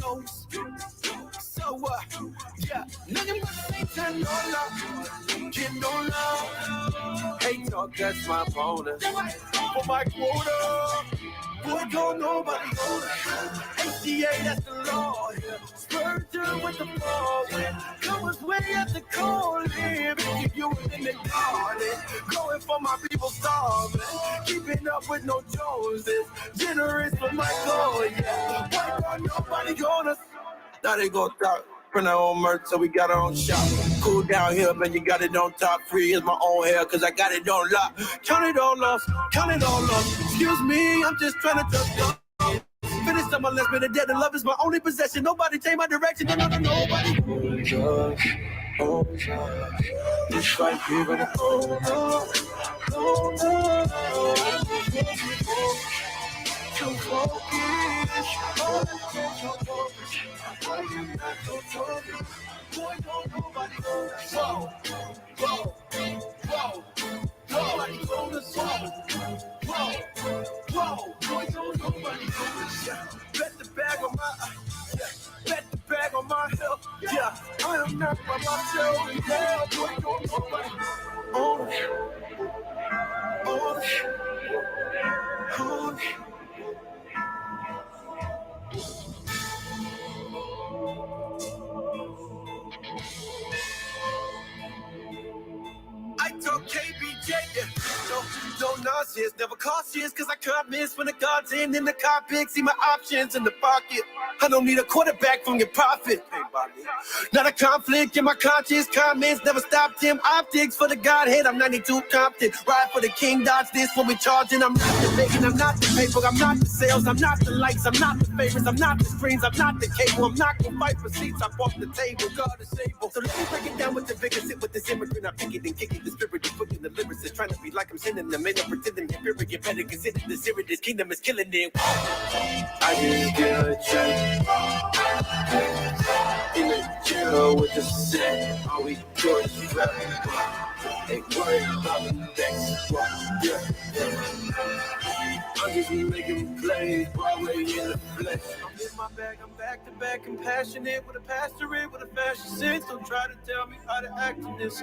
knows. So yeah, nothing but Satan, no love, get no love. Hate talk, that's my bonus. For my quota, boy, don't nobody own it. HCA, that's the law. Spurgeon with the ball. Covers way at the core. Keep you in the garden. Going for my people starving. Keeping up with no Joneses. Generous for my goal, yeah. Why don't nobody gonna? Now they gon' stop. Print our own merch, so we got our own shop. Cool down here, man, you got it on top. Free is my own hair, cause I got it on lock. Count it all lost, count it all lost. Excuse me, I'm just trying to touch God. Finish up my last minute dead, and love is my only possession. Nobody take my direction, nobody. Oh, God. This right here, and oh, no. So focus, all the things so focus. Why you not so focused? Boy, don't nobody go to slow. Whoa, whoa, nobody go to slow. Whoa, boy, don't nobody go to slow. Bet the bag on my, bet the bag on my health. Yeah, I am not by myself. Yeah, boy, don't nobody. Oh, I told KBJ, no nonsense, never cautious, cause I can't miss when the God's in the cockpit, see my options in the pocket. I don't need a quarterback from your profit. Not a conflict in my conscience, comments never stopped him. Optics for the Godhead, I'm 92 Compton. Ride for the king, dodge this when we charging. I'm not the bacon, I'm not the paper, I'm not the sales, I'm not the lights, I'm not the favorites, I'm not the screens, I'm not the cable. I'm not gonna fight for seats, I'm off the table. God is able. So let me break it down with the vigor, sit with this immigrant, I'm picking and kicking the spirit, is putting the lyrics, is trying to be like I'm sending them in, I'm pretending you're period, you better consider the serious, this kingdom is killing it. I just get a check. In the jail with the set, all we do is rap. Ain't worried about the next one, yeah. I'm just making plays, Broadway in the flesh. I'm in my bag, I'm back to back, compassionate with a pastorate, with a fashion sense. Don't try to tell me how to act in this.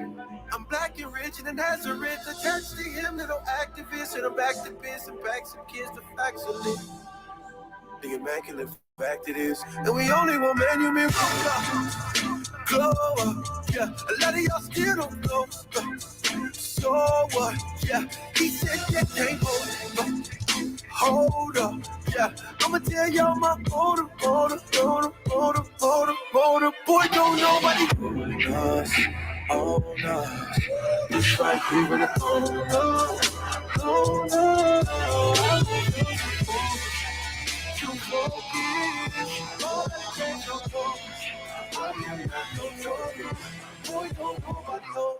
I'm black and rich and in Nazareth, attached to him, little activist, and I'm back to biz and back some kids, the facts are lit. The immaculate fact it is, and we only want manual glow up, yeah. A lot of y'all still don't know. So what? Yeah, he said that can't hold up, yeah. I'ma tell y'all my order. Boy, don't nobody us, oh no. This right here in the oh no. You focus, all that change your focus. I am not no joker. Boy, don't nobody hold.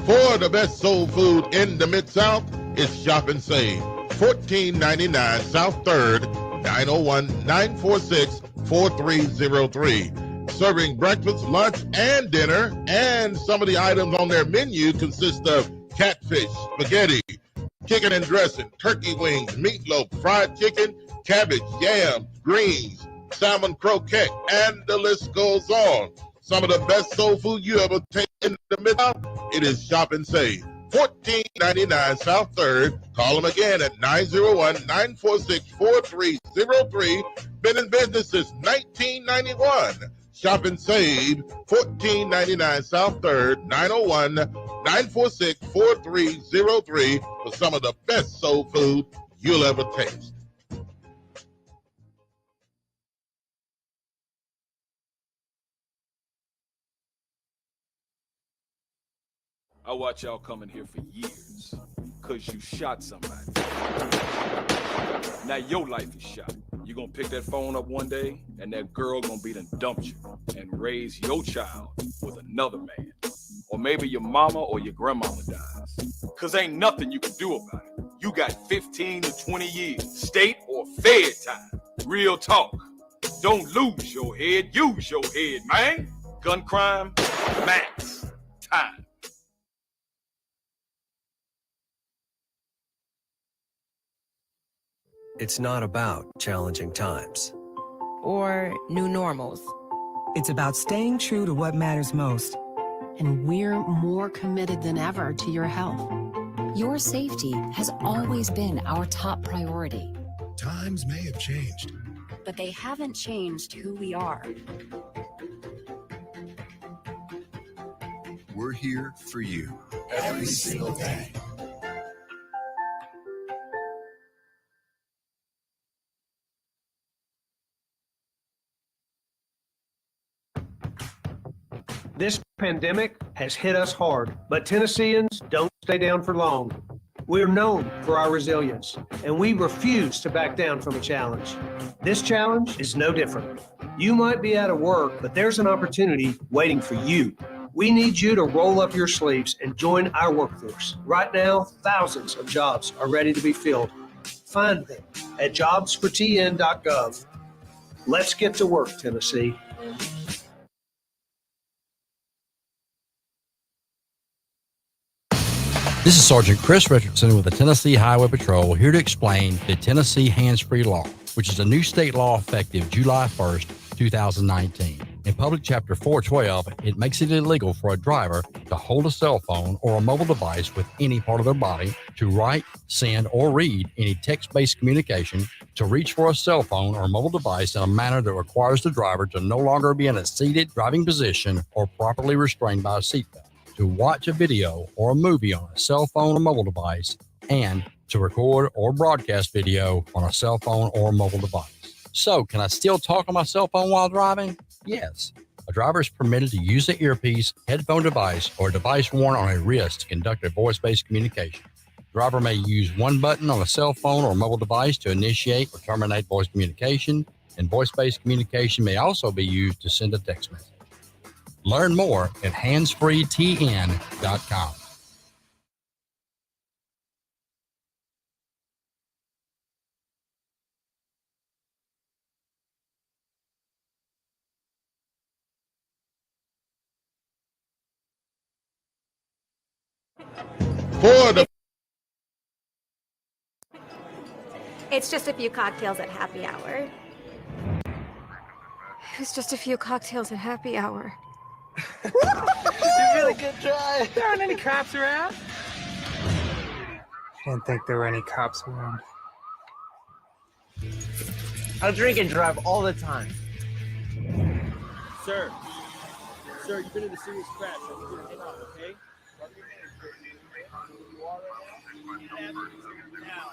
For the best soul food in the Mid-South, it's Shop and Save. 1499 South 3rd, 901-946-4303. Serving breakfast, lunch, and dinner. And some of the items on their menu consist of catfish, spaghetti, chicken and dressing, turkey wings, meatloaf, fried chicken, cabbage, yams, greens, salmon croquette, and the list goes on. Some of the best soul food you ever take in the Mid-South, it is Shop and Save. 1499 South 3rd. Call them again at 901-946-4303. Been in business since 1991. Shop and Save, 1499 South 3rd, 901-946-4303 for some of the best soul food you'll ever taste. I watch y'all coming here for years, cause you shot somebody. Now your life is shot. You gonna pick that phone up one day, and that girl gonna be done dumped you and raise your child with another man. Or maybe your mama or your grandmama dies. Cause ain't nothing you can do about it. You got 15 to 20 years, state or fed time. Real talk. Don't lose your head, use your head, man. Gun crime, max time. It's not about challenging times or new normals. It's about staying true to what matters most. And we're more committed than ever to your health. Your safety has always been our top priority. Times may have changed, but they haven't changed who we are. We're here for you every single day. This pandemic has hit us hard, but Tennesseans don't stay down for long. We're known for our resilience, and we refuse to back down from a challenge. This challenge is no different. You might be out of work, but there's an opportunity waiting for you. We need you to roll up your sleeves and join our workforce. Right now, thousands of jobs are ready to be filled. Find them at jobsfortn.gov. Let's get to work, Tennessee. This is Sergeant Chris Richardson with the Tennessee Highway Patrol, here to explain the Tennessee Hands-Free Law, which is a new state law effective July 1st, 2019. In Public Chapter 412, it makes it illegal for a driver to hold a cell phone or a mobile device with any part of their body, to write, send, or read any text-based communication, to reach for a cell phone or mobile device in a manner that requires the driver to no longer be in a seated driving position or properly restrained by a seatbelt, to watch a video or a movie on a cell phone or mobile device, and to record or broadcast video on a cell phone or mobile device. So, can I still talk on my cell phone while driving? Yes. A driver is permitted to use the earpiece, headphone device, or a device worn on a wrist to conduct a voice-based communication. The driver may use one button on a cell phone or mobile device to initiate or terminate voice communication, and voice-based communication may also be used to send a text message. Learn more at handsfreetn.com. For the It's just a few cocktails at happy hour. It's just a few cocktails at happy hour. Really good try. There aren't any cops around. Didn't think there were any cops around. I drink and drive all the time. Sir, you've been in a serious crash. I'm going to head out, okay? Now.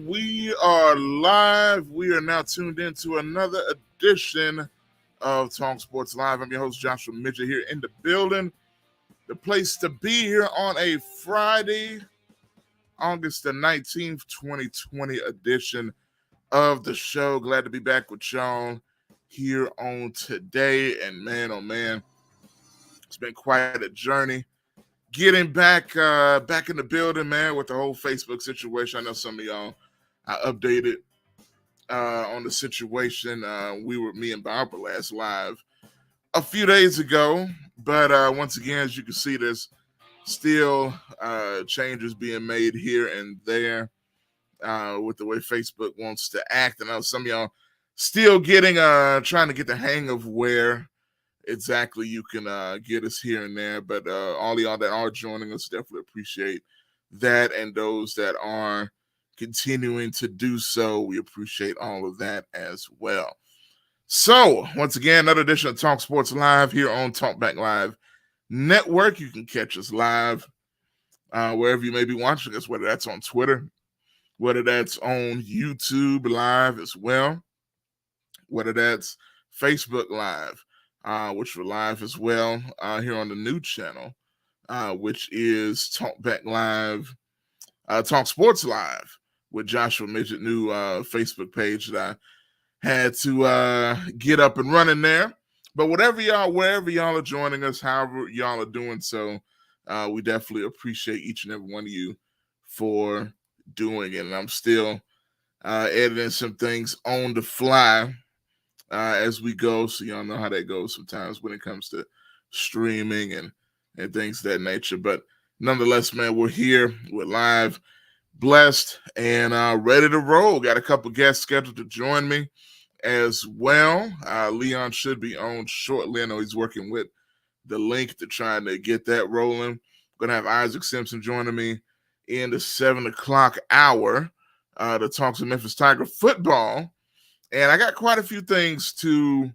we are live. We are now tuned into another edition of Talk Sports Live. I'm your host, Joshua Mitchell, here in the building. The place to be here on a Friday, August the 19th, 2020 edition of the show. Glad to be back with y'all here on today. And man, oh man, it's been quite a journey. Getting back in the building, man, with the whole Facebook situation. I know some of y'all I updated on the situation. Me and Bob were last live a few days ago. But once again, as you can see, there's still changes being made here and there with the way Facebook wants to act. And I know some of y'all still trying to get the hang of where exactly you can get us here and there. But all of y'all that are joining us, definitely appreciate that. And those that are continuing to do so, we appreciate all of that as well. So, once again, another edition of Talk Sports Live here on Talkback Live Network. You can catch us live wherever you may be watching us, whether that's on Twitter, whether that's on YouTube Live as well, whether that's Facebook Live, which we're live as well here on the new channel, which is Talkback Live, Talk Sports Live with Joshua Midget, new Facebook page that I had to get up and running there. But wherever y'all are joining us, however y'all are doing so, we definitely appreciate each and every one of you for doing it. And I'm still editing some things on the fly as we go, so y'all know how that goes sometimes when it comes to streaming and things of that nature. But nonetheless, man, we're here, we're live, blessed, and ready to roll. Got a couple guests scheduled to join me as well. Leon should be on shortly. I know he's working with the link to try to get that rolling. Gonna have Isaac Simpson joining me in the 7 o'clock hour to talk some Memphis Tiger football. And I got quite a few things to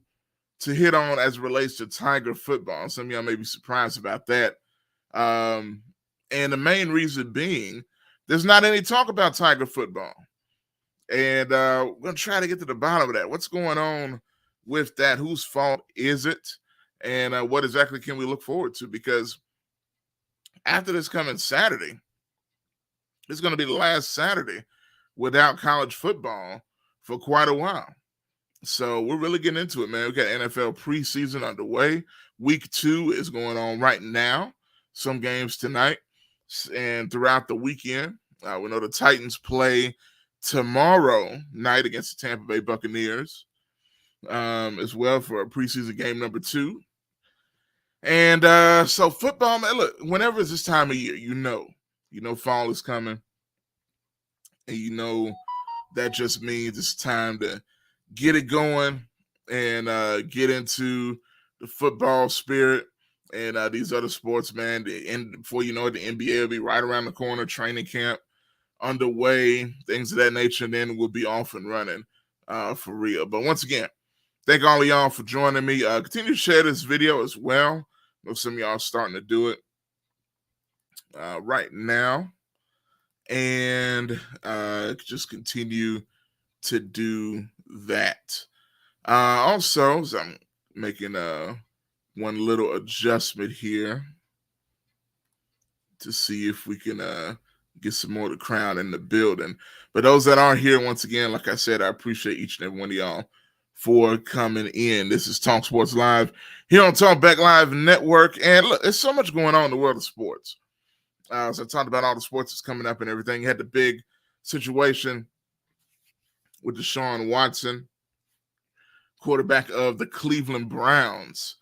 hit on as it relates to Tiger football. Some of y'all may be surprised about that. And the main reason being, there's not any talk about Tiger football. And we're going to try to get to the bottom of that. What's going on with that? Whose fault is it? And what exactly can we look forward to? Because after this coming Saturday, it's going to be the last Saturday without college football for quite a while. So we're really getting into it, man. We got NFL preseason underway. Week 2 is going on right now. Some games tonight and throughout the weekend. We know the Titans play tomorrow night against the Tampa Bay Buccaneers as well for a preseason game number 2. And so football, man, look, whenever it's this time of year, you know fall is coming. And you know that just means it's time to get it going and get into the football spirit and these other sports, man. And before you know it, the NBA will be right around the corner, training camp underway, things of that nature, and then we'll be off and running for real. But once again, thank all of y'all for joining me. Continue to share this video as well. I know some of y'all are starting to do it right now. And just continue to do that. Also, as I'm making one little adjustment here to see if we can get some more of the crowd in the building. But those that are here, once again, like I said, I appreciate each and every one of y'all for coming in. This is Talk Sports Live here on Talkback Live Network. And look, there's so much going on in the world of sports. As I talked about all the sports that's coming up and everything, you had the big situation with Deshun Watson, quarterback of the Cleveland Browns.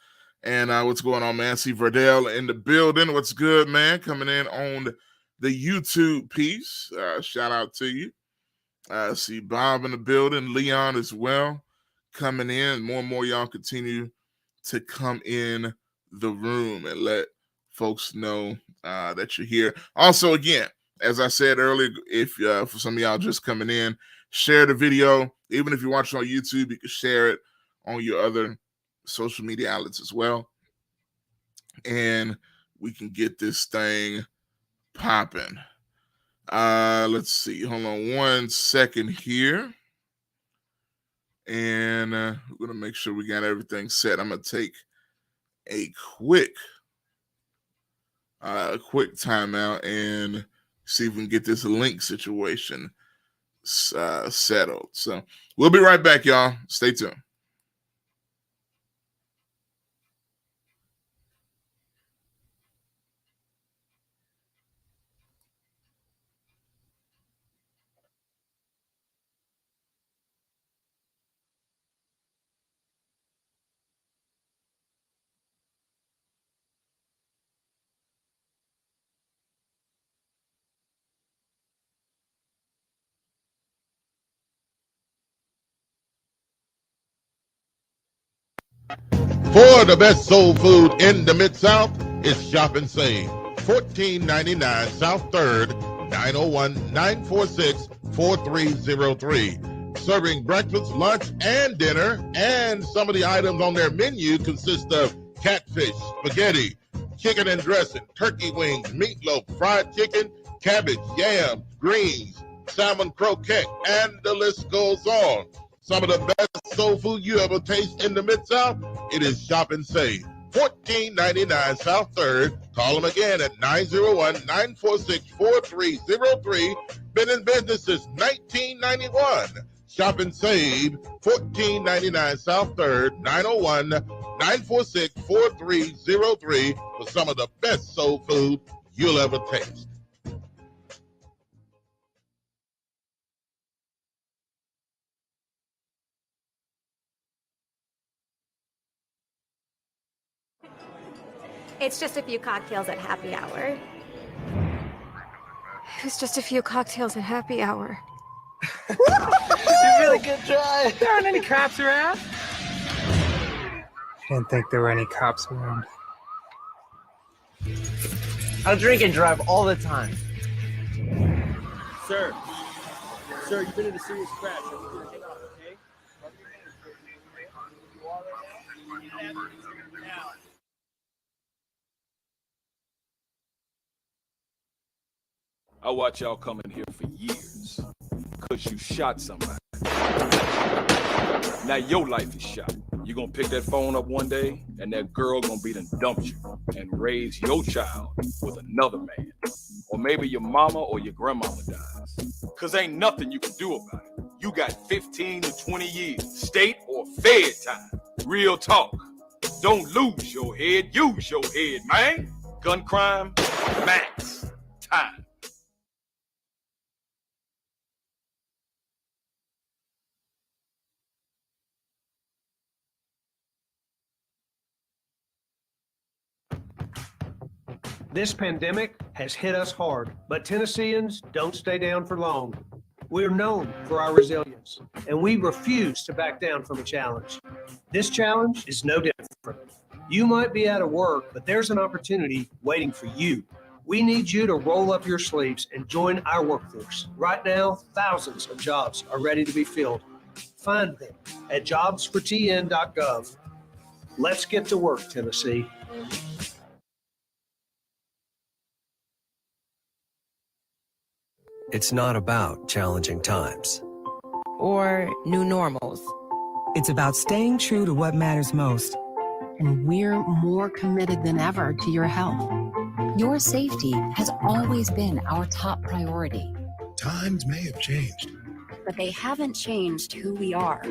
And what's going on, man? See Verdell in the building. What's good, man? Coming in on the YouTube piece. Shout out to you. See Bob in the building. Leon as well coming in. More and more y'all continue to come in the room and let folks know that you're here. Also, again, as I said earlier, if for some of y'all just coming in, share the video. Even if you're watching on YouTube, you can share it on your other social media outlets as well. And we can get this thing popping. Let's see. Hold on 1 second here. And we're going to make sure we got everything set. I'm going to take a quick timeout and see if we can get this link situation settled. So we'll be right back, y'all. Stay tuned. For the best soul food in the Mid-South, it's Shop and Save. 1499 South 3rd, 901-946-4303. Serving breakfast, lunch, and dinner. And some of the items on their menu consist of catfish, spaghetti, chicken and dressing, turkey wings, meatloaf, fried chicken, cabbage, yams, greens, salmon croquette, and the list goes on. Some of the best soul food you ever taste in the Mid-South, it is Shop and Save. 1499 South 3rd. Call them again at 901-946-4303. Been in business since 1991. Shop and Save, 1499 South 3rd, 901-946-4303 for some of the best soul food you'll ever taste. It's just a few cocktails at happy hour. It was just a few cocktails at happy hour. You really good try. There aren't any cops around. Didn't think there were any cops around. I drink and drive all the time. Sir, you've been in a serious crash. I'm going to get off, okay? I watch y'all come in here for years because you shot somebody. Now your life is shot. You're going to pick that phone up one day and that girl going to be done dumped you and raise your child with another man. Or maybe your mama or your grandmama dies. Because ain't nothing you can do about it. You got 15 to 20 years, state or fed time. Real talk. Don't lose your head, use your head, man. Gun crime, max time. This pandemic has hit us hard, but Tennesseans don't stay down for long. We're known for our resilience, and we refuse to back down from a challenge. This challenge is no different. You might be out of work, but there's an opportunity waiting for you. We need you to roll up your sleeves and join our workforce. Right now, thousands of jobs are ready to be filled. Find them at jobsfortn.gov. Let's get to work, Tennessee. It's not about challenging times or new normals. It's about staying true to what matters most. And we're more committed than ever to your health. Your safety has always been our top priority. Times may have changed, But they haven't changed who we are.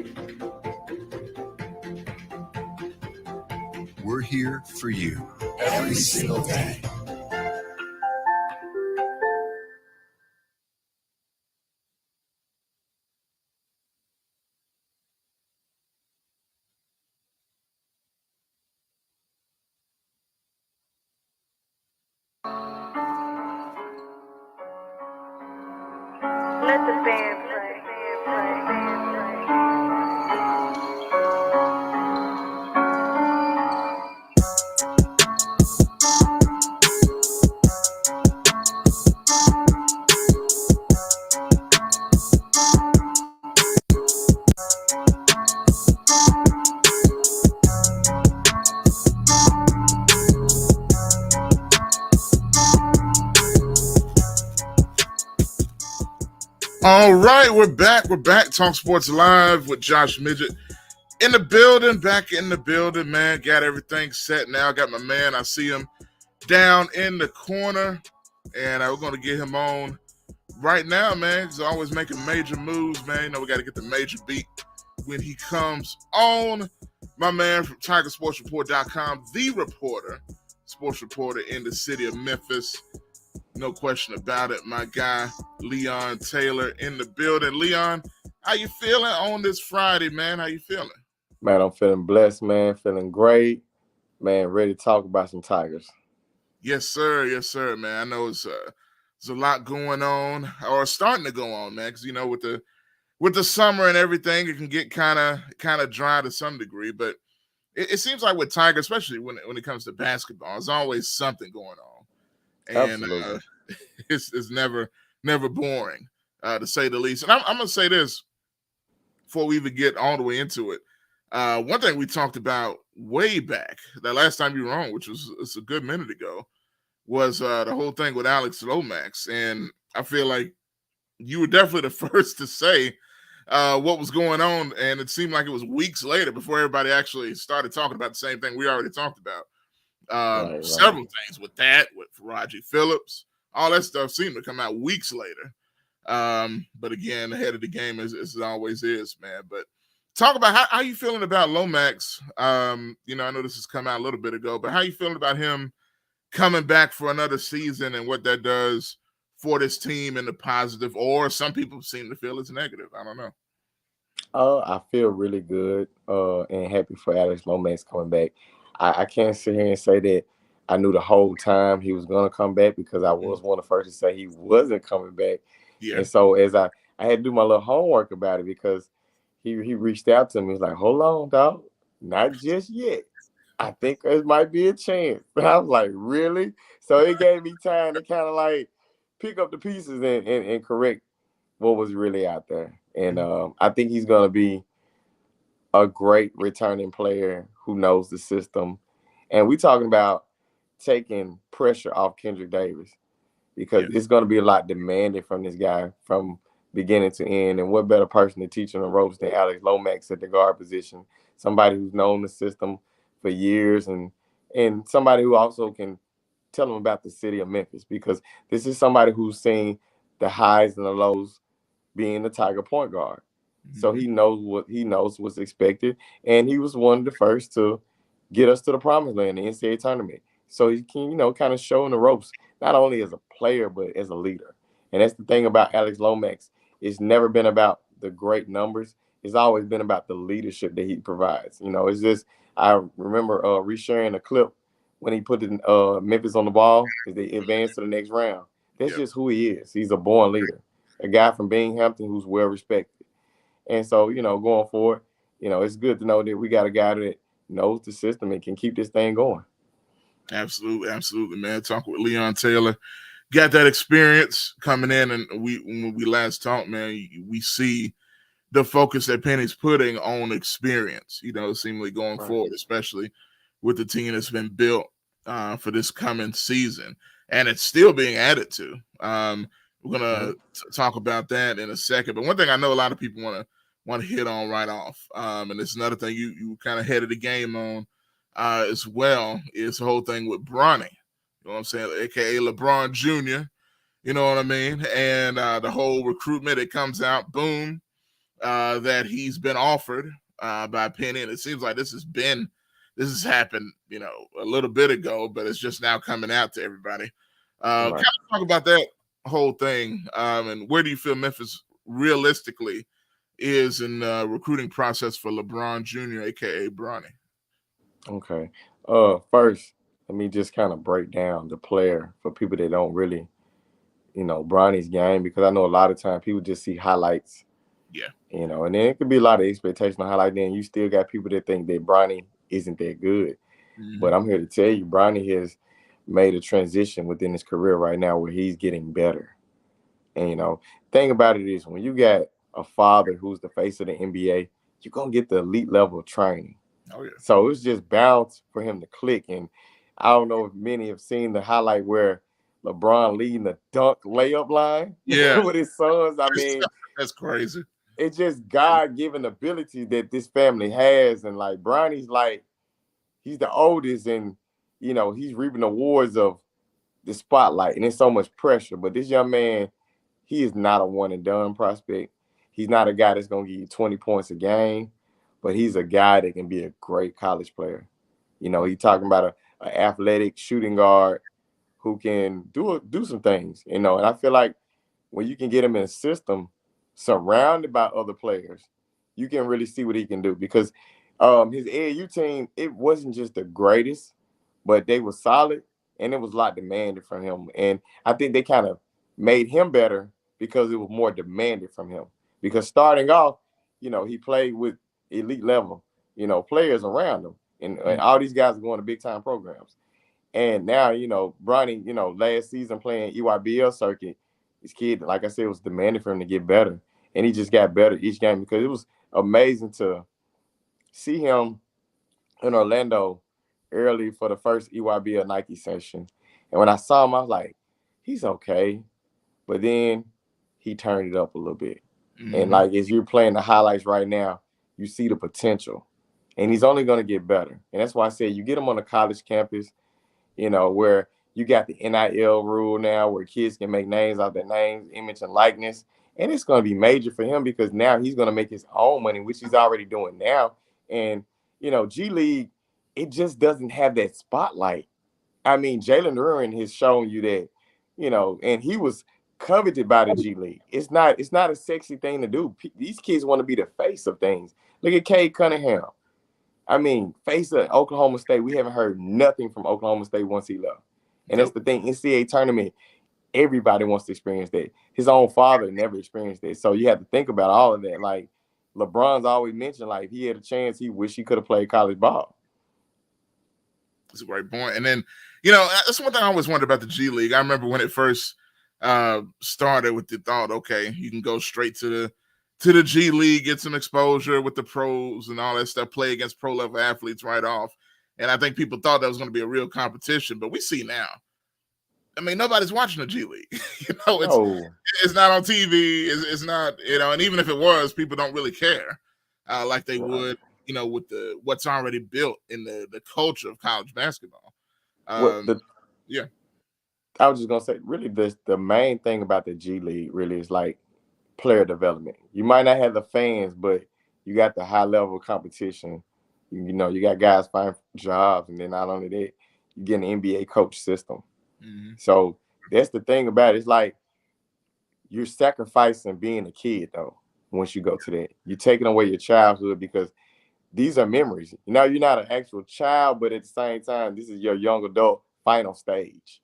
we're here for you every single day. Let the band play. All right, we're back. We're back. Talk Sports Live with Josh Midget in the building. Back in the building, man. Got everything set now. Got my man. I see him down in the corner, and we're going to get him on right now, man. He's always making major moves, man. You know, we got to get the major beat when he comes on. My man from TigerSportsReport.com, the reporter, sports reporter in the city of Memphis. No question about it. My guy, Leon Taylor, in the building. Leon, how you feeling on this Friday, man? How you feeling? Man, I'm feeling blessed, man. Feeling great. Man, ready to talk about some Tigers. Yes, sir. Yes, sir, man. I know there's a lot going on, or starting to go on, man, because, you know, with the summer and everything, it can get kind of dry to some degree. But it seems like with Tigers, especially when it comes to basketball, there's always something going on. And it's never boring, to say the least. And I'm going to say this before we even get all the way into it. One thing we talked about way back, that last time you were on, which was a good minute ago, was the whole thing with Alex Lomax. And I feel like you were definitely the first to say what was going on. And it seemed like it was weeks later before everybody actually started talking about the same thing we already talked about. Several things with Raji Phillips, all that stuff seemed to come out weeks later. But again, ahead of the game as it always is, man. But talk about how you feeling about Lomax. You know, I know this has come out a little bit ago, but how you feeling about him coming back for another season and what that does for this team in the positive, or some people seem to feel it's negative. I don't know. I feel really good and happy for Alex Lomax coming back. I can't sit here and say that I knew the whole time he was going to come back, because I was one of the first to say he wasn't coming back. Yeah. And so as I had to do my little homework about it, because he reached out to me. He's like, hold on, dog. Not just yet. I think there might be a chance. But I was like, really? So it gave me time to kind of like pick up the pieces and correct what was really out there. And I think he's going to be a great returning player who knows the system. And we're talking about taking pressure off Kendrick Davis, because it's going to be a lot demanded from this guy from beginning to end. And what better person to teach him the ropes than Alex Lomax at the guard position, somebody who's known the system for years, and somebody who also can tell him about the city of Memphis, because this is somebody who's seen the highs and the lows being the Tiger point guard. So he knows what's expected, and he was one of the first to get us to the promised land, the NCAA tournament. So he can, kind of show in the ropes, not only as a player, but as a leader. And that's the thing about Alex Lomax. It's never been about the great numbers. It's always been about the leadership that he provides. It's just, I remember resharing a clip when he put Memphis on the ball as they advanced to the next round. That's just who he is. He's a born leader, a guy from Binghamton who's well respected. And so, going forward, it's good to know that we got a guy that knows the system and can keep this thing going. Absolutely, man. Talking with Leon Taylor. Got that experience coming in, and when we last talked, man, we see the focus that Penny's putting on experience, seemingly going forward, especially with the team that's been built for this coming season. And it's still being added to. We're going to talk about that in a second. But one thing I know a lot of people want to hit on right off, and it's another thing you kind of headed the game on as well, is the whole thing with Bronny. You know what I'm saying? AKA LeBron Jr. You know what I mean? And the whole recruitment, it comes out, boom, that he's been offered by Penny. And it seems like this has happened, a little bit ago, but it's just now coming out to everybody. Kind of talk about that whole thing, and where do you feel Memphis realistically is in the recruiting process for LeBron Jr., aka Bronny? Okay. First, let me just kind of break down the player for people that don't really, Bronny's game, because I know a lot of times people just see highlights. Yeah. And then it could be a lot of expectation on highlight. Then you still got people that think that Bronny isn't that good. But I'm here to tell you, Bronny has made a transition within his career right now where he's getting better. And, thing about it is, when you got a father who's the face of the NBA, you're going to get the elite level of training. Oh, yeah. So it's just bound for him to click. And I don't know if many have seen the highlight where LeBron leading the dunk layup line with his sons. I mean, that's crazy. It's just God-given ability that this family has. And like Bronny's like, he's the oldest and, you know, he's reaping the rewards of the spotlight and there's so much pressure. But this young man, he is not a one and done prospect. He's not a guy that's going to give you 20 points a game, but he's a guy that can be a great college player. You know, he's talking about an athletic shooting guard who can do some things, you know. And I feel like when you can get him in a system surrounded by other players, you can really see what he can do. Because his AAU team, it wasn't just the greatest, but they were solid, and it was a lot demanded from him. And I think they kind of made him better because it was more demanded from him. Because starting off, you know, he played with elite level, you know, players around him. And all these guys are going to big-time programs. And now, you know, Bronny, you know, last season playing EYBL circuit, this kid, like I said, was demanding for him to get better. And he just got better each game because it was amazing to see him in Orlando early for the first EYBL Nike session. And when I saw him, I was like, he's okay. But then he turned it up a little bit. Mm-hmm. And like, as you're playing the highlights right now, you see the potential. And he's only going to get better. And that's why I said you get him on a college campus, you know, where you got the NIL rule now where kids can make names out of their names, image, and likeness. And it's going to be major for him because now he's going to make his own money, which he's already doing now. And, you know, G League, it just doesn't have that spotlight. I mean, Jalen Duren has shown you that, you know, and he was coveted by the G League. It's not a sexy thing to do. These kids want to be the face of things. Look at Cade Cunningham. I mean, face of Oklahoma State. We haven't heard nothing from Oklahoma State once he left. And that's the thing. NCAA tournament, everybody wants to experience that. His own father never experienced that. So you have to think about all of that. Like, LeBron's always mentioned, like, if he had a chance, he wish he could have played college ball. That's a great point. And then, you know, that's one thing I always wondered about the G League. I remember when it first started with the thought, okay, you can go straight to the G League, get some exposure with the pros and all that stuff, play against pro-level athletes right off. And I think people thought that was going to be a real competition, but we see now. I mean, nobody's watching the G League. You know, it's not on TV. It's not, you know, and even if it was, people don't really care like they would, you know, with what's already built in the culture of college basketball. Yeah. I was just going to say, really, the main thing about the G League really is like player development. You might not have the fans, but you got the high level competition. You know, you got guys finding jobs, and then not only that, you get an NBA coach system. Mm-hmm. So that's the thing about it. It's like you're sacrificing being a kid, though, once you go to that. You're taking away your childhood because these are memories. You know, you're not an actual child, but at the same time, this is your young adult final stage.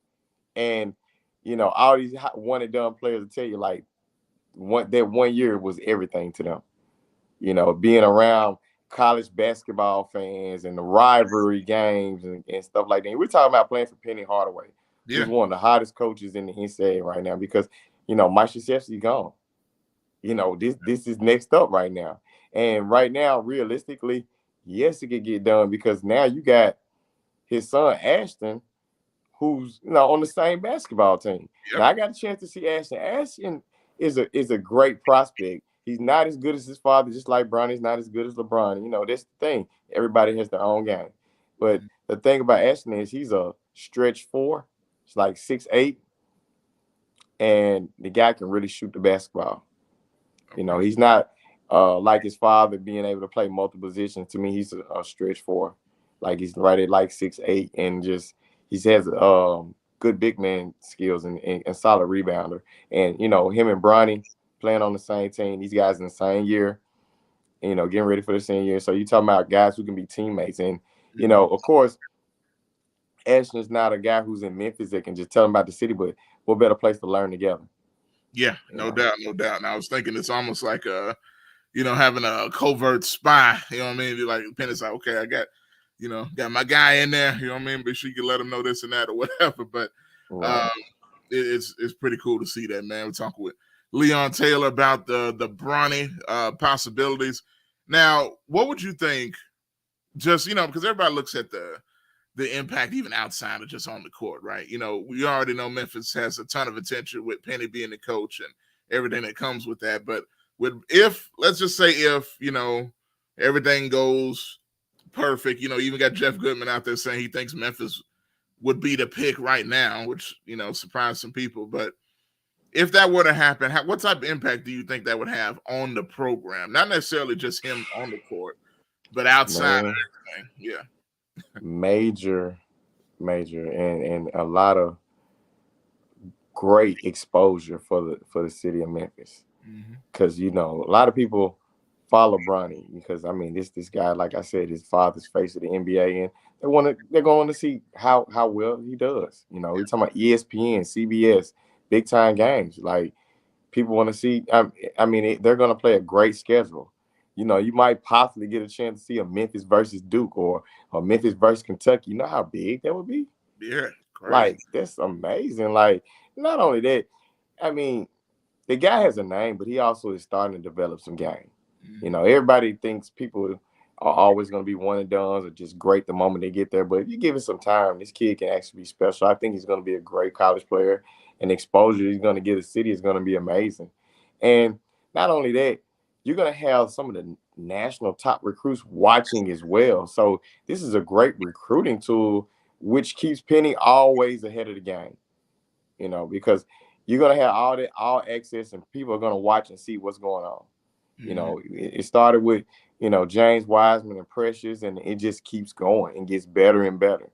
And, you know, all these one and done players will tell you, like, that 1 year was everything to them. You know, being around college basketball fans and the rivalry games and stuff like that. We're talking about playing for Penny Hardaway. Yeah. He's one of the hottest coaches in the NCAA right now because, you know, Mike Krzyzewski's gone. You know, this is next up right now. And right now, realistically, yes, it could get done because now you got his son, Ashton, who's, you know, on the same basketball team. Yep. Now, I got a chance to see Ashton. Ashton is a great prospect. He's not as good as his father, just like Bronny's not as good as LeBron. You know, that's the thing. Everybody has their own game. But the thing about Ashton is he's a stretch 4. It's like 6'8". And the guy can really shoot the basketball. You know, he's not like his father being able to play multiple positions. To me, he's a stretch 4. Like, he's right at like 6'8", and just he has good big man skills and solid rebounder. And, you know, him and Bronny playing on the same team, these guys in the same year, you know, getting ready for the same year. So you're talking about guys who can be teammates. And, you know, of course, Ashton's not a guy who's in Memphis that can just tell him about the city, but what better place to learn together? Yeah, no doubt. And I was thinking it's almost like, you know, having a covert spy, you know what I mean? Like, Penny's like, okay, I got my guy in there, you know what I mean? Be sure you can let him know this and that or whatever. But it's pretty cool to see that, man. We're talking with Leon Taylor about the Bronny possibilities. Now, what would you think, just, you know, because everybody looks at the the impact even outside of just on the court, right? You know, we already know Memphis has a ton of attention with Penny being the coach and everything that comes with that. But let's just say if, you know, everything goes perfect, you know, even got Jeff Goodman out there saying he thinks Memphis would be the pick right now, which, you know, surprised some people. But if that were to happen, what type of impact do you think that would have on the program? Not necessarily just him on the court, but outside of everything. Yeah. Major, and a lot of great exposure for the city of Memphis. Because, you know, a lot of people follow Bronny because, I mean, this guy, like I said, his father's face of the NBA, and they're going to see how well he does. You know, we're talking about ESPN, CBS, big time games. Like, people want to see. They're going to play a great schedule. You know, you might possibly get a chance to see a Memphis versus Duke or Memphis versus Kentucky. You know how big that would be? Yeah, crazy. Like, that's amazing. Like, not only that, I mean, the guy has a name, but he also is starting to develop some game. You know, everybody thinks people are always going to be one and dones or just great the moment they get there. But if you give it some time, this kid can actually be special. I think he's going to be a great college player, and exposure he's going to get the city is going to be amazing. And not only that, you're going to have some of the national top recruits watching as well. So this is a great recruiting tool, which keeps Penny always ahead of the game. You know, because you're going to have all access, and people are going to watch and see what's going on. You know, it started with, you know, James Wiseman and Precious, and it just keeps going and gets better and better.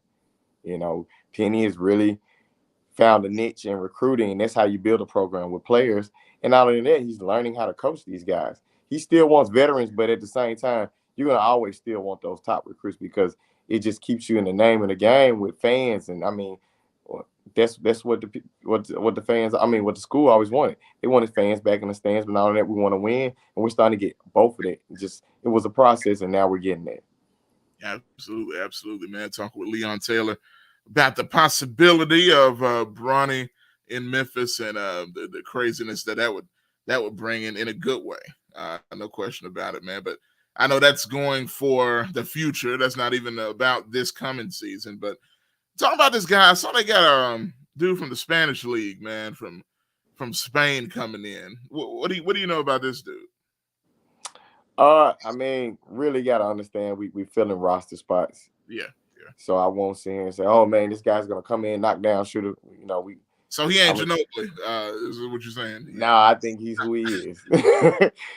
You know, Penny has really found a niche in recruiting, and that's how you build a program with players. And not only that, he's learning how to coach these guys. He still wants veterans, but at the same time, you're going to always still want those top recruits because it just keeps you in the name of the game with fans. And, I mean, that's what the fans, what the school always wanted. They wanted fans back in the stands, but not only that, we want to win, and we're starting to get both of it. It was a process, and now we're getting there. Absolutely, man. Talking with Leon Taylor about the possibility of Bronny in Memphis and the craziness that would bring in a good way. No question about it, man. But I know that's going for the future. That's not even about this coming season, but talk about this guy. I saw they got a dude from the Spanish league, man, from Spain coming in. What do you know about this dude? Really got to understand we filling roster spots. Yeah. So I won't sit here and say, "Oh man, this guy's gonna come in, knock down, shooter." You know, So he ain't Ginobili. Is what you're saying? No, I think he's who he is.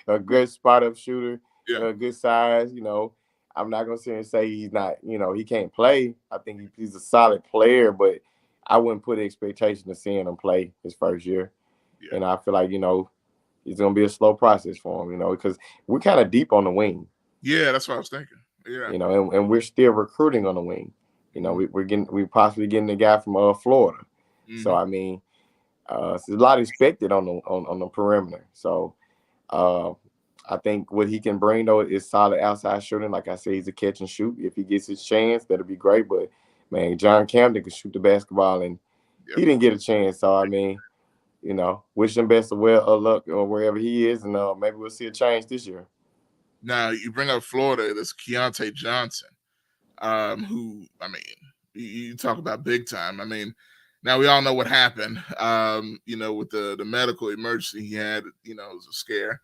A good spot up shooter, a good size. You know, I'm not gonna sit here and say he's not. You know, he can't play. I think he's a solid player, but I wouldn't put expectation of seeing him play his first year. And I feel like, you know, it's gonna be a slow process for him. You know, because we're kind of deep on the wing. Yeah, that's what I was thinking. Yeah. You know, and we're still recruiting on the wing. You know, we're possibly getting a guy from Florida. So I mean, there's a lot expected on the perimeter. So I think what he can bring though is solid outside shooting. Like I said, he's a catch and shoot. If he gets his chance, that'll be great. But man, John Camden could shoot the basketball, and he didn't get a chance. So I mean, you know, wish him best of luck or wherever he is, and maybe we'll see a change this year. Now, you bring up Florida, this Keontae Johnson, who, I mean, you talk about big time. I mean, now we all know what happened, you know, with the medical emergency he had. You know, it was a scare.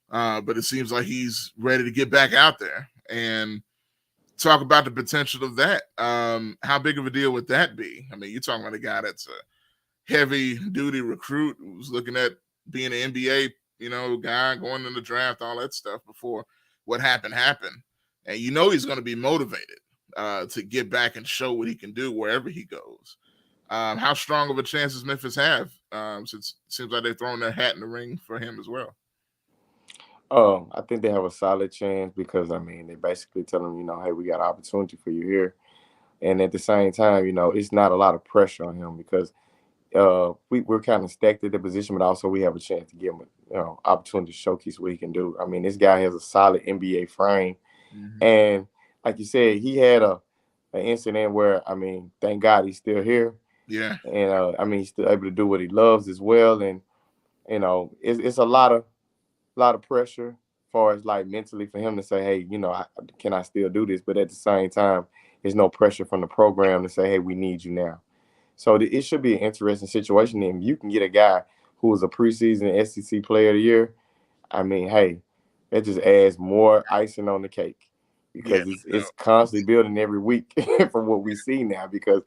But it seems like he's ready to get back out there and talk about the potential of that. How big of a deal would that be? I mean, you're talking about a guy that's a heavy-duty recruit who's looking at being an NBA you know, guy going in the draft, all that stuff before what happened. And you know he's going to be motivated to get back and show what he can do wherever he goes. How strong of a chance does Memphis have? Since it seems like they're throwing their hat in the ring for him as well. I think they have a solid chance because, I mean, they basically tell him, you know, hey, we got an opportunity for you here. And at the same time, you know, it's not a lot of pressure on him because we're kind of stacked at the position, but also we have a chance to give him, you know, opportunity to showcase what he can do. I mean, this guy has a solid NBA frame. Mm-hmm. And like you said, he had an incident where, I mean, thank God he's still here. Yeah. And, I mean, he's still able to do what he loves as well. And, you know, it's a lot of pressure as far as like mentally for him to say, hey, you know, can I still do this? But at the same time, There's no pressure from the program to say, hey, we need you now. So it should be an interesting situation. And you can get a guy who was a preseason SEC player of the year. I mean, hey, that just adds more icing on the cake because it's constantly building every week from what we see now because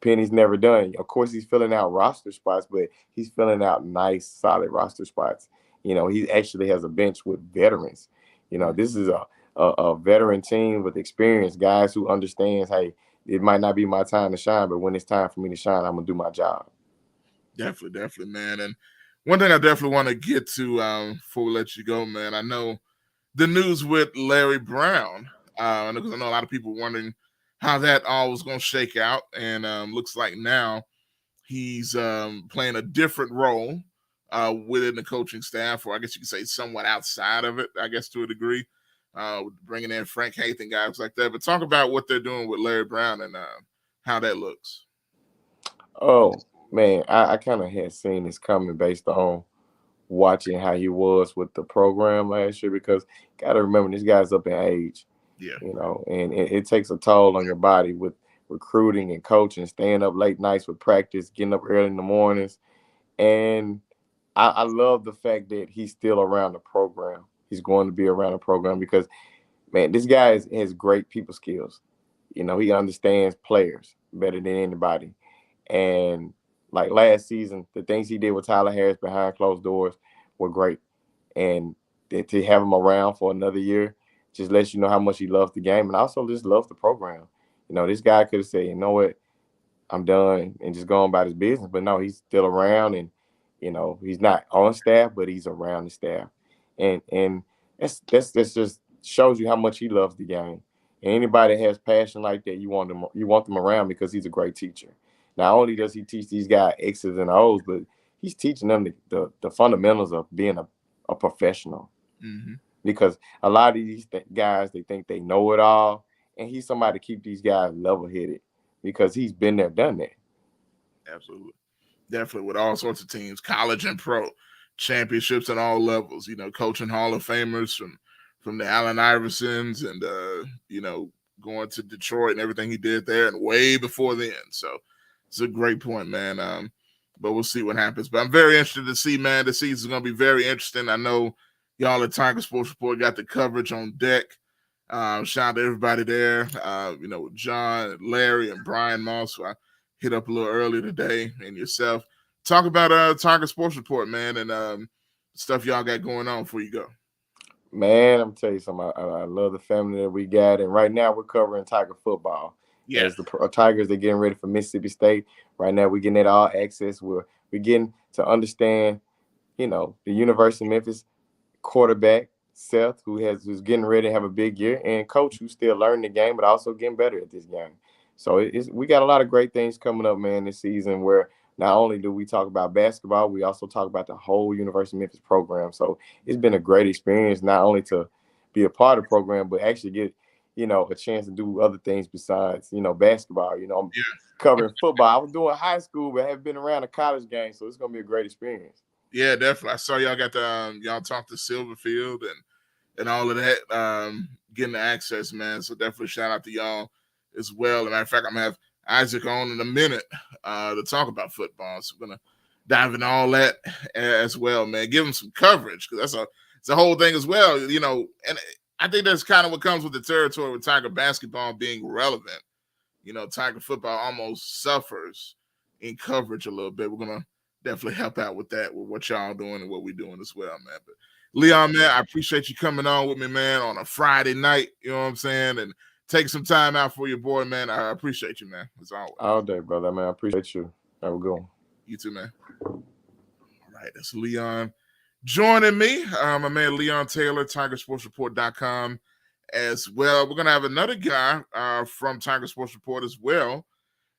Penny's never done. Of course, he's filling out roster spots, but he's filling out nice, solid roster spots. He actually has a bench with veterans. This is a veteran team with experience, guys who understands, hey, it might not be my time to shine, but when it's time for me to shine, I'm going to do my job. Definitely, man. And one thing I definitely want to get to before we let you go, man, I know the news with Larry Brown, because I know a lot of people wondering how that all was going to shake out. And looks like now he's playing a different role within the coaching staff, or I guess you could say somewhat outside of it, I guess to a degree, bringing in Frank Haith and guys like that. But talk about what they're doing with Larry Brown and how that looks. Oh, man, I kind of had seen this coming based on watching how he was with the program last year because got to remember this guy's up in age. Yeah. And it takes a toll on your body with recruiting and coaching, staying up late nights with practice, getting up early in the mornings. And I love the fact that he's still around the program. He's going to be around the program because, man, this guy has great people skills. He understands players better than anybody. And like last season, the things he did with Tyler Harris behind closed doors were great. And to have him around for another year just lets you know how much he loves the game and also just loves the program. This guy could have said, you know what, I'm done and just gone about his business. But no, he's still around and, he's not on staff, but he's around the staff. And that's just shows you how much he loves the game. And anybody that has passion like that, you want them around because he's a great teacher. Not only does he teach these guys X's and O's, but he's teaching them the fundamentals of being a professional. Mm-hmm. Because a lot of these guys, they think they know it all. And he's somebody to keep these guys level-headed because he's been there, done that. Absolutely. Definitely with all sorts of teams, college and pro, championships at all levels, coaching Hall of Famers from the Allen Iversons and, going to Detroit and everything he did there and way before then. So it's a great point, man. But we'll see what happens. But I'm very interested to see, man. The season's going to be very interesting. I know y'all at Tiger Sports Report got the coverage on deck. Shout out to everybody there, with John, Larry, and Brian Moss, who I hit up a little earlier today, and yourself. Talk about Tiger Sports Report, man, and stuff y'all got going on before you go. Man, I'm telling you something. I love the family that we got, and right now we're covering Tiger football. Yeah. As the Tigers, they're getting ready for Mississippi State. Right now, we're getting that all access. We're getting to understand, the University of Memphis quarterback, Seth, who's getting ready to have a big year, and coach who's still learning the game, but also getting better at this game. So we got a lot of great things coming up, man, this season where not only do we talk about basketball, we also talk about the whole University of Memphis program. So it's been a great experience, not only to be a part of the program, but actually get, a chance to do other things besides, basketball. I'm covering football. I was doing high school, but I haven't been around a college game. So it's going to be a great experience. Yeah, definitely. I saw y'all got the y'all talked to Silverfield and all of that, getting the access, man. So definitely shout out to y'all as well. As a matter of fact, I'm gonna have Isaac on in a minute to talk about football. So we're gonna dive into all that as well, man. Give him some coverage because it's a whole thing as well, And I think that's kind of what comes with the territory with Tiger basketball being relevant. Tiger football almost suffers in coverage a little bit. We're gonna definitely help out with that, with what y'all doing and what we're doing as well, man. But Leon, man, I appreciate you coming on with me, man, on a Friday night, you know what I'm saying? And take some time out for your boy, man. I appreciate you, man, as always. All day, brother, man. I appreciate you. Have a good one. You too, man. All right, that's Leon joining me. My man Leon Taylor, TigerSportsReport.com as well. We're going to have another guy from Tiger Sports Report as well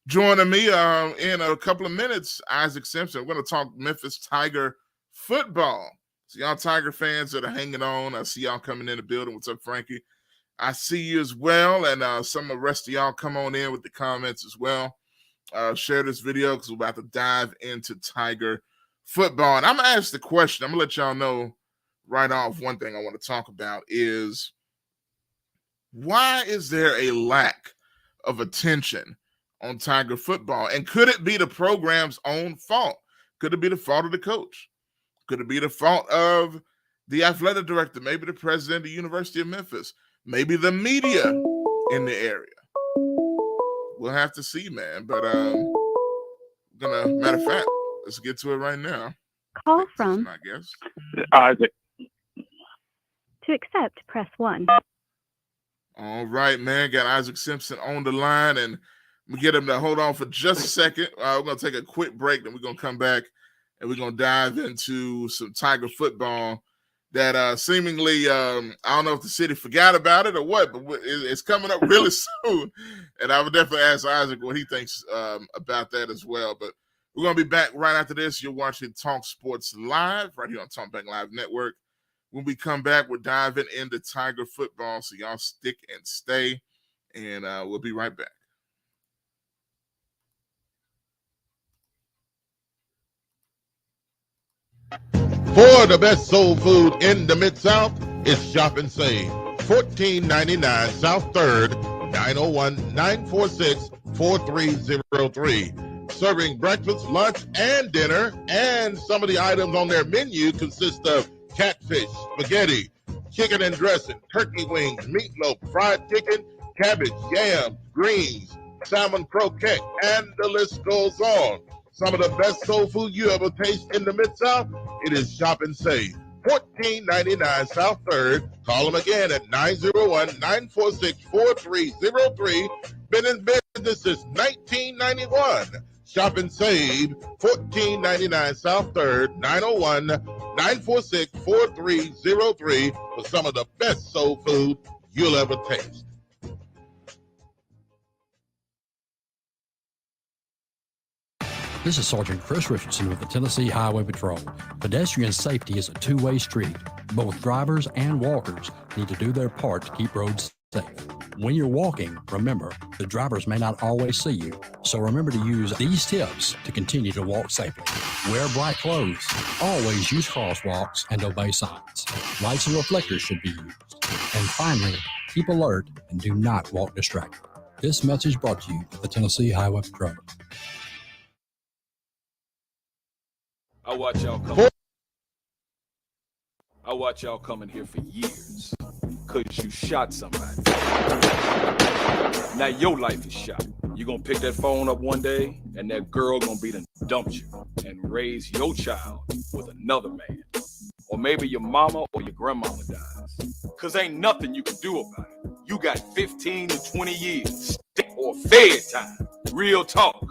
joining me in a couple of minutes, Isaac Simpson. We're going to talk Memphis Tiger football. So y'all Tiger fans that are hanging on, I see y'all coming in the building. What's up, Frankie? I see you as well, and some of the rest of y'all come on in with the comments as well. Share this video because we're about to dive into Tiger football. And I'm going to ask the question. I'm going to let y'all know right off one thing I want to talk about is why is there a lack of attention on Tiger football? And could it be the program's own fault? Could it be the fault of the coach? Could it be the fault of the athletic director, maybe the president of the University of Memphis, maybe the media in the area? We'll have to see, man. But matter of fact, let's get to it right now. Call from I guess. Isaac. To accept, press 1. All right, man. Got Isaac Simpson on the line, and we get him to hold on for just a second. We're going to take a quick break, then we're going to come back, and we're going to dive into some Tiger football that seemingly, I don't know if the city forgot about it or what, but it's coming up really soon. And I would definitely ask Isaac what he thinks about that as well. But we're going to be back right after this. You're watching Talk Sports Live right here on Talkback Live Network. When we come back, we're diving into Tiger football, so y'all stick and stay, and we'll be right back. For the best soul food in the Mid-South, it's Shop and Save. $14.99 South 3rd, 901-946-4303. Serving breakfast, lunch, and dinner, and some of the items on their menu consist of catfish, spaghetti, chicken and dressing, turkey wings, meatloaf, fried chicken, cabbage, yams, greens, salmon croquette, and the list goes on. Some of the best soul food you ever taste in the Mid-South, it is Shop and Save. $14.99 South 3rd. Call them again at 901-946-4303. Been in business since 1991. Shop and Save, $14.99 South 3rd, 901-946-4303 for some of the best soul food you'll ever taste. This is Sergeant Chris Richardson with the Tennessee Highway Patrol. Pedestrian safety is a two-way street. Both drivers and walkers need to do their part to keep roads safe. When you're walking, remember, the drivers may not always see you, so remember to use these tips to continue to walk safely. Wear bright clothes. Always use crosswalks and obey signs. Lights and reflectors should be used. And finally, keep alert and do not walk distracted. This message brought to you by the Tennessee Highway Patrol. I watch y'all coming here for years because you shot somebody. Now your life is shot. You're going to pick that phone up one day and that girl going to be done dumped you and raise your child with another man. Or maybe your mama or your grandmama dies. Because ain't nothing you can do about it. You got 15 to 20 years or fed time. Real talk.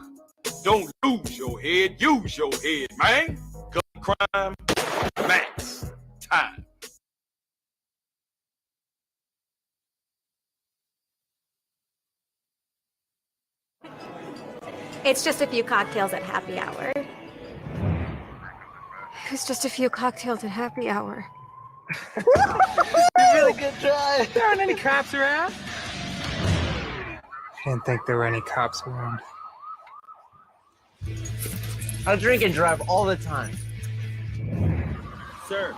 Don't lose your head, use your head, man. Gun crime, max time. It's just a few cocktails at happy hour. It's just a few cocktails at happy hour. Really good drive. There aren't any cops around. Didn't think there were any cops around. I drink and drive all the time. Sir,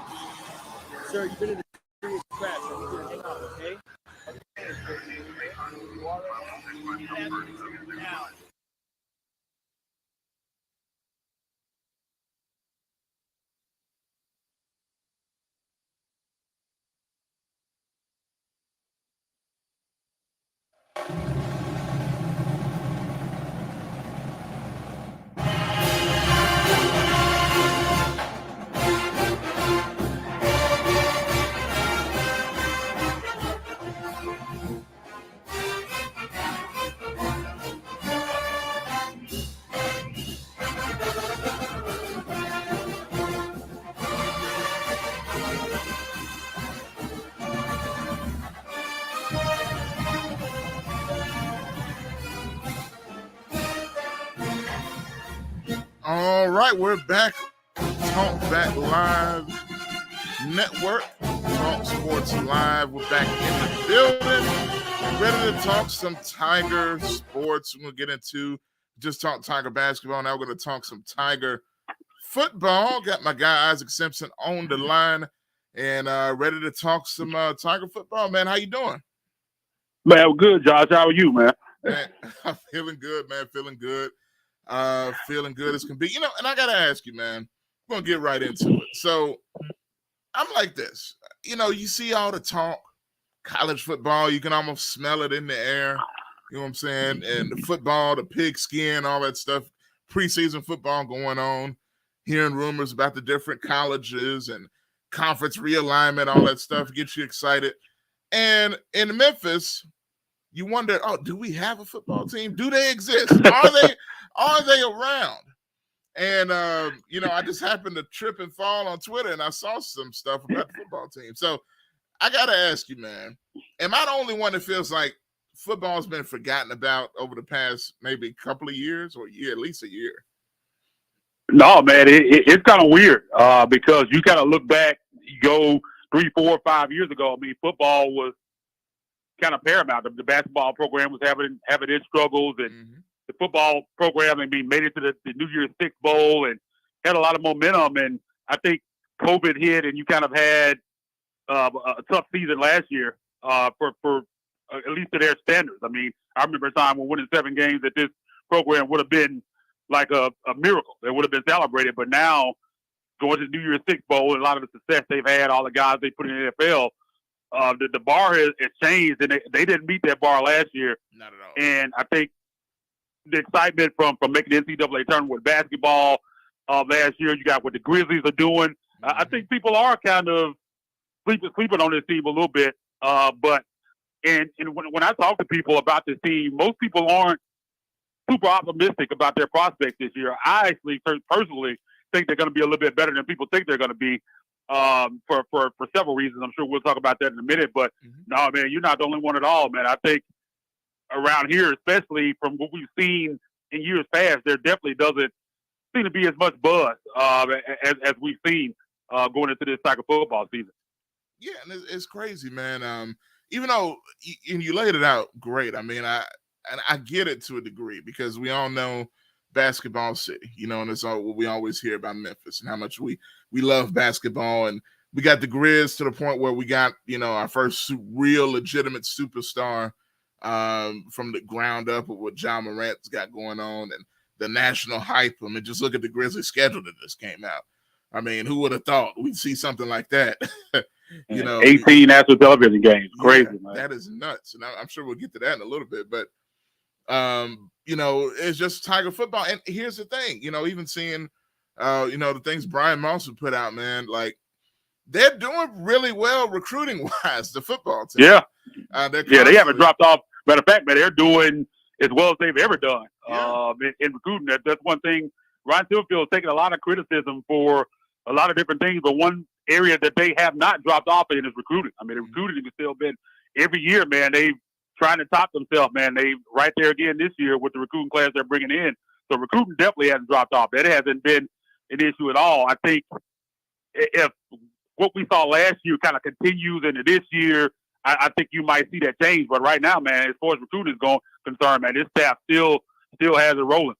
you've been in a serious crash. I need you to hang on, okay? Now. All right, we're back. Talkback Live Network. Talk Sports Live. We're back in the building. Ready to talk some Tiger sports. We're going to get into just talk Tiger basketball. Now we're going to talk some Tiger football. Got my guy Isaac Simpson on the line and ready to talk some Tiger football. Man, how you doing? Man, I'm good, Josh. How are you, man? Man, I'm feeling good, man. Feeling good. Feeling good as can be. And I got to ask you, man, we're going to get right into it. So I'm like this. You see all the talk, college football, you can almost smell it in the air. You know what I'm saying? And the football, the pigskin, all that stuff, preseason football going on, hearing rumors about the different colleges and conference realignment, all that stuff gets you excited. And in Memphis, you wonder, do we have a football team? Do they exist? Are they around? And I just happened to trip and fall on Twitter, and I saw some stuff about the football team. So I gotta ask you, man, am I the only one that feels like football's been forgotten about over the past maybe couple of years or at least a year? No, man, it's kind of weird because you kind of look back, you go 3, 4, 5 years ago. I mean, football was kind of paramount. The basketball program was having its struggles, and the football program, made it to the New Year's Six Bowl and had a lot of momentum. And I think COVID hit, and you kind of had a tough season last year for at least to their standards. I mean, I remember a time when winning 7 games that this program would have been like a miracle. It would have been celebrated. But now, going to the New Year's Six Bowl and a lot of the success they've had, all the guys they put in the NFL, the bar has changed, and they didn't meet that bar last year. Not at all. And I think the excitement from making the NCAA tournament with basketball last year, you got what the Grizzlies are doing. I think people are kind of sleeping on this team a little bit. But when I talk to people about this team, most people aren't super optimistic about their prospects this year. I actually personally think they're going to be a little bit better than people think they're going to be for several reasons. I'm sure we'll talk about that in a minute. But no, man, you're not the only one at all, man. I think around here, especially from what we've seen in years past, there definitely doesn't seem to be as much buzz as we've seen going into this type of football season. Yeah, and it's crazy, man. Even though you laid it out great, I mean, I get it to a degree because we all know basketball city, and it's all what we always hear about Memphis and how much we love basketball. And we got the Grizz to the point where we got, our first real legitimate superstar from the ground up of what Ja Morant's got going on and the national hype. I mean, just look at the Grizzlies schedule that just came out. I mean, who would have thought we'd see something like that? 18 national television games. Crazy, man. That is nuts. And I'm sure we'll get to that in a little bit. But, it's just Tiger football. And here's the thing, even seeing, the things Brian Moss would put out, man, like they're doing really well recruiting-wise, the football team. Yeah. They haven't dropped off. Matter of fact, man, they're doing as well as they've ever done in recruiting. That's one thing. Ryan Silverfield's taking a lot of criticism for a lot of different things, but one area that they have not dropped off in is recruiting. I mean, the recruiting has still been every year, man. They've trying to top themselves, man. They right there again this year with the recruiting class they're bringing in. So recruiting definitely hasn't dropped off. That hasn't been an issue at all. I think if what we saw last year kind of continues into this year, I think you might see that change. But right now, man, as far as recruiting is concerned, man, this staff still has it rolling.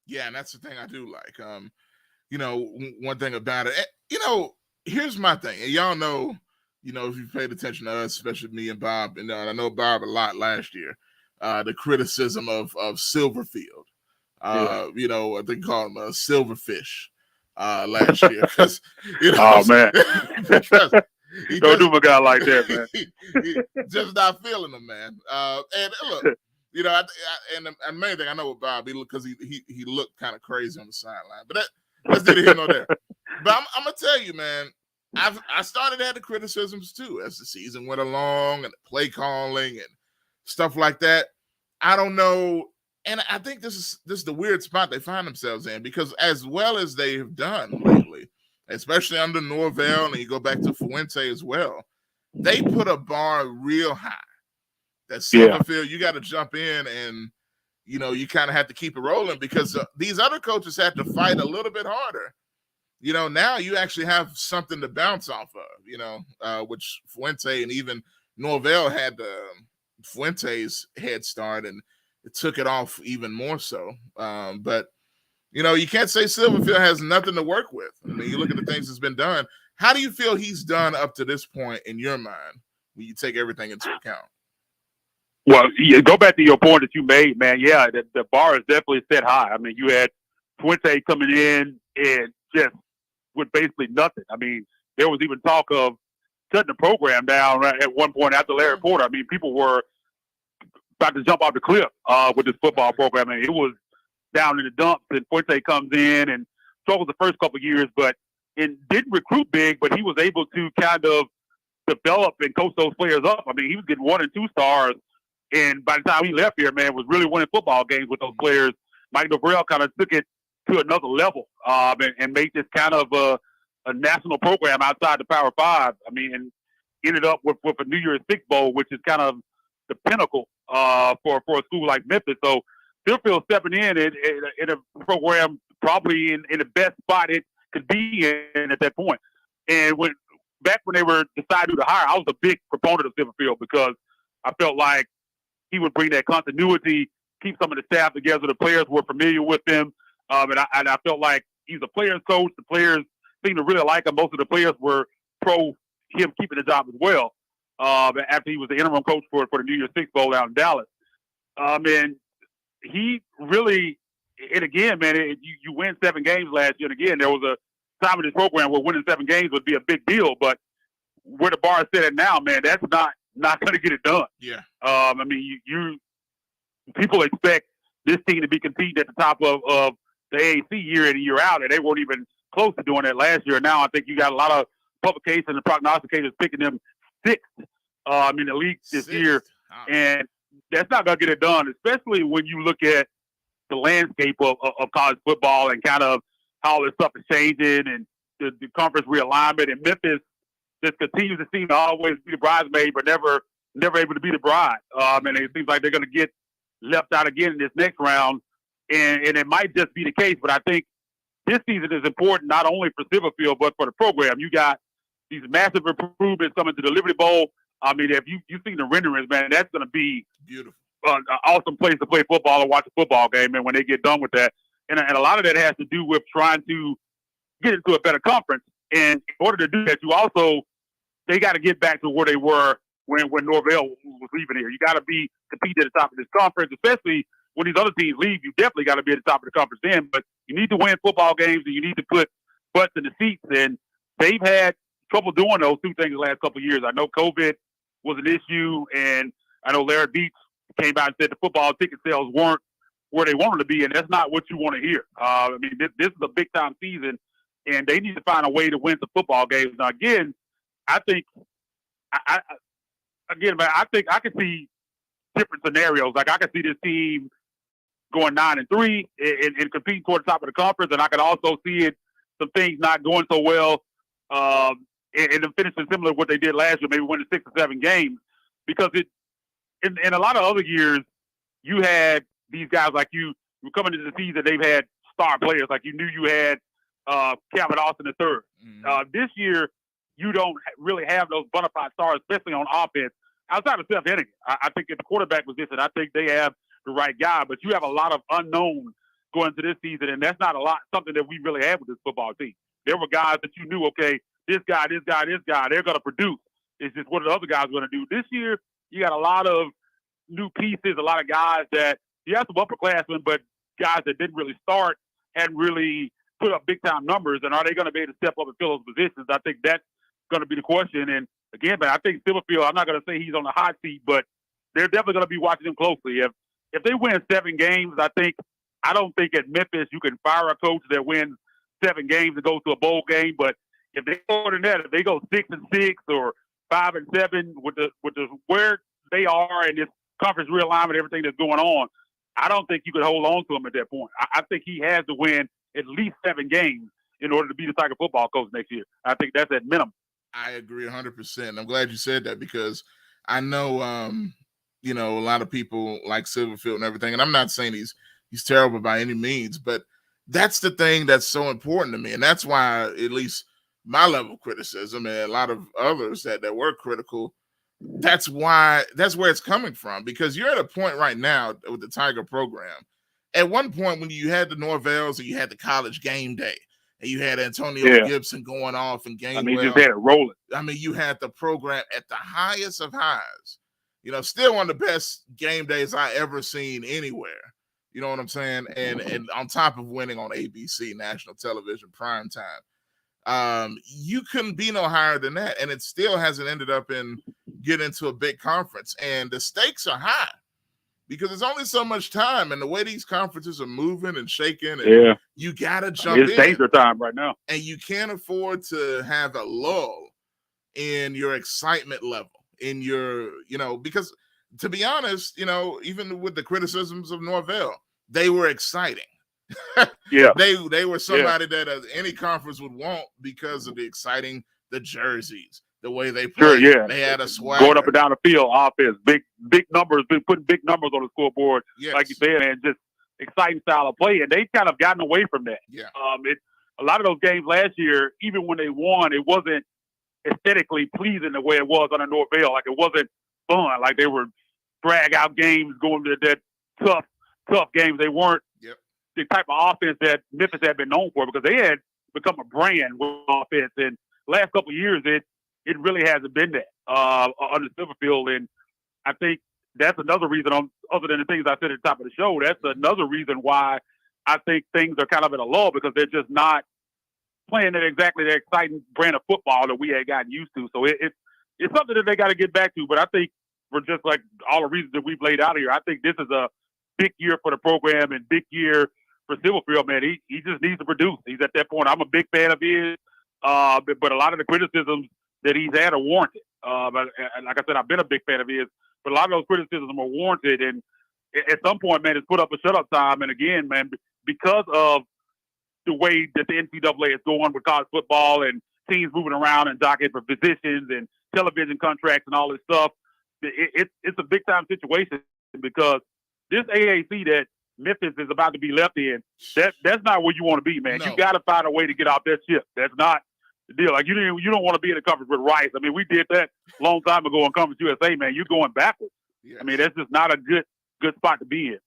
Yeah, and that's the thing I do like. One thing about it, here's my thing. And y'all know, if you paid attention to us, especially me and Bob, and I know Bob a lot last year, the criticism of Silverfield. I think they called him a silverfish last year. Because, oh, man. Because don't do a guy like that, man. he just not feeling him, man. And look, and the main thing I know with Bob, because he looked kind of crazy on the sideline. But that's neither here nor there. But I'm gonna tell you, man, I started to have the criticisms too as the season went along and the play calling and stuff like that. I don't know, and I think this is the weird spot they find themselves in, because as well as they have done lately, especially under Norvell, and you go back to Fuente as well, they put a bar real high. That Silverfield, you got to jump in and, you kind of have to keep it rolling, because these other coaches had to fight a little bit harder. Now you actually have something to bounce off of, which Fuente and even Norvell had Fuente's head start, and it took it off even more so. But, you can't say Silverfield has nothing to work with. I mean, you look at the things that's been done. How do you feel he's done up to this point in your mind when you take everything into account? Well, go back to your point that you made, man. Yeah, the bar is definitely set high. I mean, you had Fuente coming in and just with basically nothing. I mean, there was even talk of shutting the program down at one point after Larry Porter. I mean, people were about to jump off the cliff with this football program. I mean, it was down in the dumps, and Fuente comes in and struggled the first couple of years, but and didn't recruit big, but he was able to kind of develop and coach those players up. I mean, he was getting 1 and 2 stars, and by the time he left here, man, was really winning football games with those players. Mike Norvell kind of took it to another level and made this kind of a national program outside the Power Five. I mean, and ended up with a New Year's Six Bowl, which is kind of the pinnacle for a school like Memphis. So Steelfield stepping in a program probably in the best spot it could be in at that point. And back when they were deciding to hire, I was a big proponent of Silverfield because I felt like he would bring that continuity, keep some of the staff together. The players were familiar with him. And I felt like he's a player's coach. The players seemed to really like him. Most of the players were pro him keeping the job as well after he was the interim coach for the New Year's Six Bowl out in Dallas. And he really, and again, man, you win 7 games last year. And again, there was a time in this program where winning 7 games would be a big deal. But where the bar is set at now, man, that's not going to get it done. Yeah. I mean, people expect this team to be competing at the top of the AAC year in and year out, and they weren't even close to doing that last year. Now I think you got a lot of publications and prognosticators picking them 6th in the league this year, and that's not going to get it done, especially when you look at the landscape of college football and kind of how all this stuff is changing and the conference realignment. And Memphis just continues to seem to always be the bridesmaid, but never able to be the bride. And it seems like they're going to get left out again in this next round. And it might just be the case, but I think this season is important not only for Silverfield, but for the program. You got these massive improvements coming to the Liberty Bowl. I mean, if you've seen the renderings, man, that's going to be beautiful, an awesome place to play football and watch a football game. And when they get done with that, and a lot of that has to do with trying to get into a better conference. And in order to do that, they got to get back to where they were when Norvell was leaving here. You got to compete at the top of this conference, especially when these other teams leave. You definitely got to be at the top of the conference then. But you need to win football games, and you need to put butts in the seats. And they've had trouble doing those 2 things the last couple of years. I know COVID was an issue, and I know Larry Beach came out and said the football ticket sales weren't where they wanted to be, and that's not what you want to hear. I mean, this is a big-time season, and they need to find a way to win some football games. Now, again, I think I can see different scenarios. Like, I can see this team going 9-3 and competing toward the top of the conference, and I could also see some things not going so well and them finishing similar to what they did last year, maybe winning 6 or 7 games. Because in a lot of other years, you had these guys like you were coming into the season, they've had star players. Like, you knew you had Calvin Austin III. Mm-hmm. This year, you don't really have those bona fide stars, especially on offense. Outside of Seth Hennigan, I think if the quarterback was different, I think they have the right guy. But you have a lot of unknowns going into this season, and that's not something that we really have with this football team. There were guys that you knew, okay, this guy, they're going to produce. It's just what the other guys are going to do. This year, you got a lot of new pieces, a lot of guys that you have some upperclassmen, but guys that didn't really start, hadn't really put up big-time numbers, and are they going to be able to step up and fill those positions? I think that's going to be the question. And again, man, I think Silverfield, I'm not going to say he's on the hot seat, but they're definitely going to be watching him closely. If they win 7 games, I don't think at Memphis you can fire a coach that wins 7 games and goes to a bowl game. But if they go than that, if they go 6-6 or 5-7 with the where they are in this conference realignment, everything that's going on, I don't think you could hold on to him at that point. I think he has to win at least 7 games in order to be the Tiger football coach next year. I think that's at minimum. I agree 100%. I'm glad you said that because I know, a lot of people like Silverfield and everything, and I'm not saying he's terrible by any means, but that's the thing that's so important to me, and that's why at least my level of criticism and a lot of others that were critical, that's where it's coming from, because you're at a point right now with the Tiger program. At one point when you had the Norvells and you had the College Game Day, and you had Antonio Gibson going off and Gainwell. You just had it rolling. I mean, you had the program at the highest of highs. Still one of the best game days I ever seen anywhere. You know what I'm saying? And on top of winning on ABC, national television, prime time. You couldn't be no higher than that. And it still hasn't ended up in getting into a big conference. And the stakes are high because there's only so much time. And the way these conferences are moving and shaking, and you got to jump in. It's danger time right now. And you can't afford to have a lull in your excitement level, in your, because to be honest, even with the criticisms of Norvell, they were exciting. They were somebody that any conference would want because of the jerseys, the way they played. They had a swagger. Going up and down the field, offense, big numbers, been putting big numbers on the scoreboard, like you said, and just exciting style of play. And they kind of gotten away from that. A lot of those games last year, even when they won, it wasn't aesthetically pleasing the way it was under Norvell. Like it wasn't fun. Like they were drag out games, going to that tough games. They weren't the type of offense that Memphis had been known for, because they had become a brand with offense. And last couple of years, it really hasn't been that under Silverfield. And I think that's another reason, other than the things I said at the top of the show, that's another reason why I think things are kind of at a lull, because they're just not playing that exciting brand of football that we had gotten used to. So it's something that they got to get back to. But I think for just like all the reasons that we've laid out here, I think this is a big year for the program and big year for Silverfield, man. He just needs to produce. He's at that point. I'm a big fan of his, but a lot of the criticisms that he's had are warranted. But like I said, I've been a big fan of his, but a lot of those criticisms are warranted. And at some point, man, it's put up a shut-up time. And again, man, because of the way that the NCAA is going with college football and teams moving around and jockeying for positions and television contracts and all this stuff, it's a big-time situation, because this AAC that Memphis is about to be left in, that's not where you want to be, man. No. You got to find a way to get off that ship. That's not the deal. Like you don't want to be in a conference with Rice. I mean, we did that a long time ago in Conference USA, man. You're going backwards. Yes. I mean, that's just not a good spot to be in.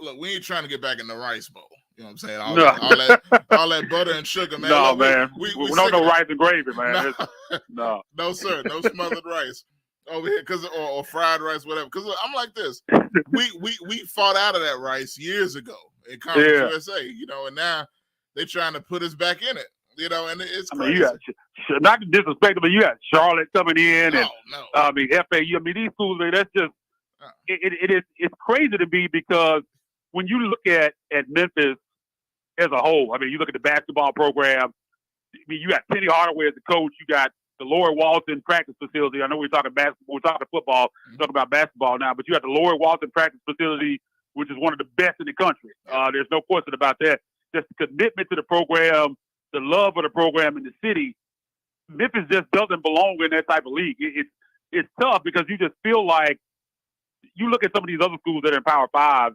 Look, we ain't trying to get back in the Rice Bowl. You know what I'm saying? All that butter and sugar, man. No, look, man. We don't know rice and gravy, man. No. No, sir. No smothered rice over here, or fried rice, whatever. Because I'm like this. We fought out of that rice years ago in Conference USA, and now they're trying to put us back in it, and it's crazy. I mean, not to disrespect them, but you got Charlotte coming in, FAU. I mean, these schools, that's just it's crazy to me, because when you look at Memphis as a whole, I mean, you look at the basketball program. I mean, you got Penny Hardaway as the coach. You got the Lord Walton practice facility. I know we're talking basketball, we're talking football, we're talking about basketball now, but you got the Lord Walton practice facility, which is one of the best in the country. There's no question about that. Just the commitment to the program, the love of the program in the city. Memphis just doesn't belong in that type of league. It's tough, because you just feel like you look at some of these other schools that are in Power 5,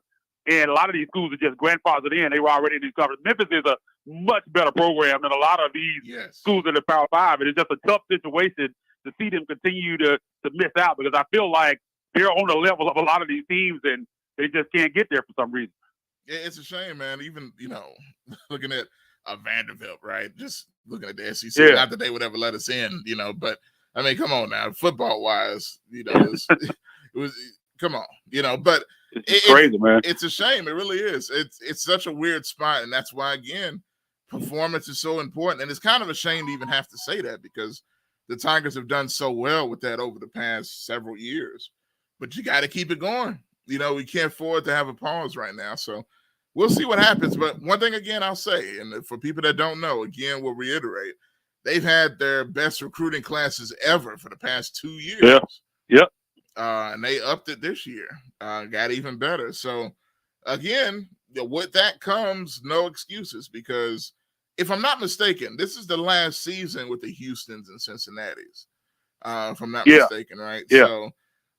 and a lot of these schools are just grandfathered in. They were already in these conferences. Memphis is a much better program than a lot of these schools in the Power 5. And it's just a tough situation to see them continue to miss out, because I feel like they're on the level of a lot of these teams, and they just can't get there for some reason. It's a shame, man. Even, looking at Vanderbilt, right? Just looking at the SEC. Not that they would ever let us in, but I mean, come on now. Football-wise, it was come on, but it's crazy, man. It's a shame. It really is. It's such a weird spot, and that's why, again, performance is so important. And it's kind of a shame to even have to say that, because the Tigers have done so well with that over the past several years. But you got to keep it going. We can't afford to have a pause right now. So we'll see what happens. But one thing, again, I'll say, and for people that don't know, again, we'll reiterate, they've had their best recruiting classes ever for the past 2 years. Yep. And they upped it this year, got even better. So, again, with that comes no excuses, because if I'm not mistaken, this is the last season with the Houstons and Cincinnati's, if I'm not mistaken, right? Yeah. So,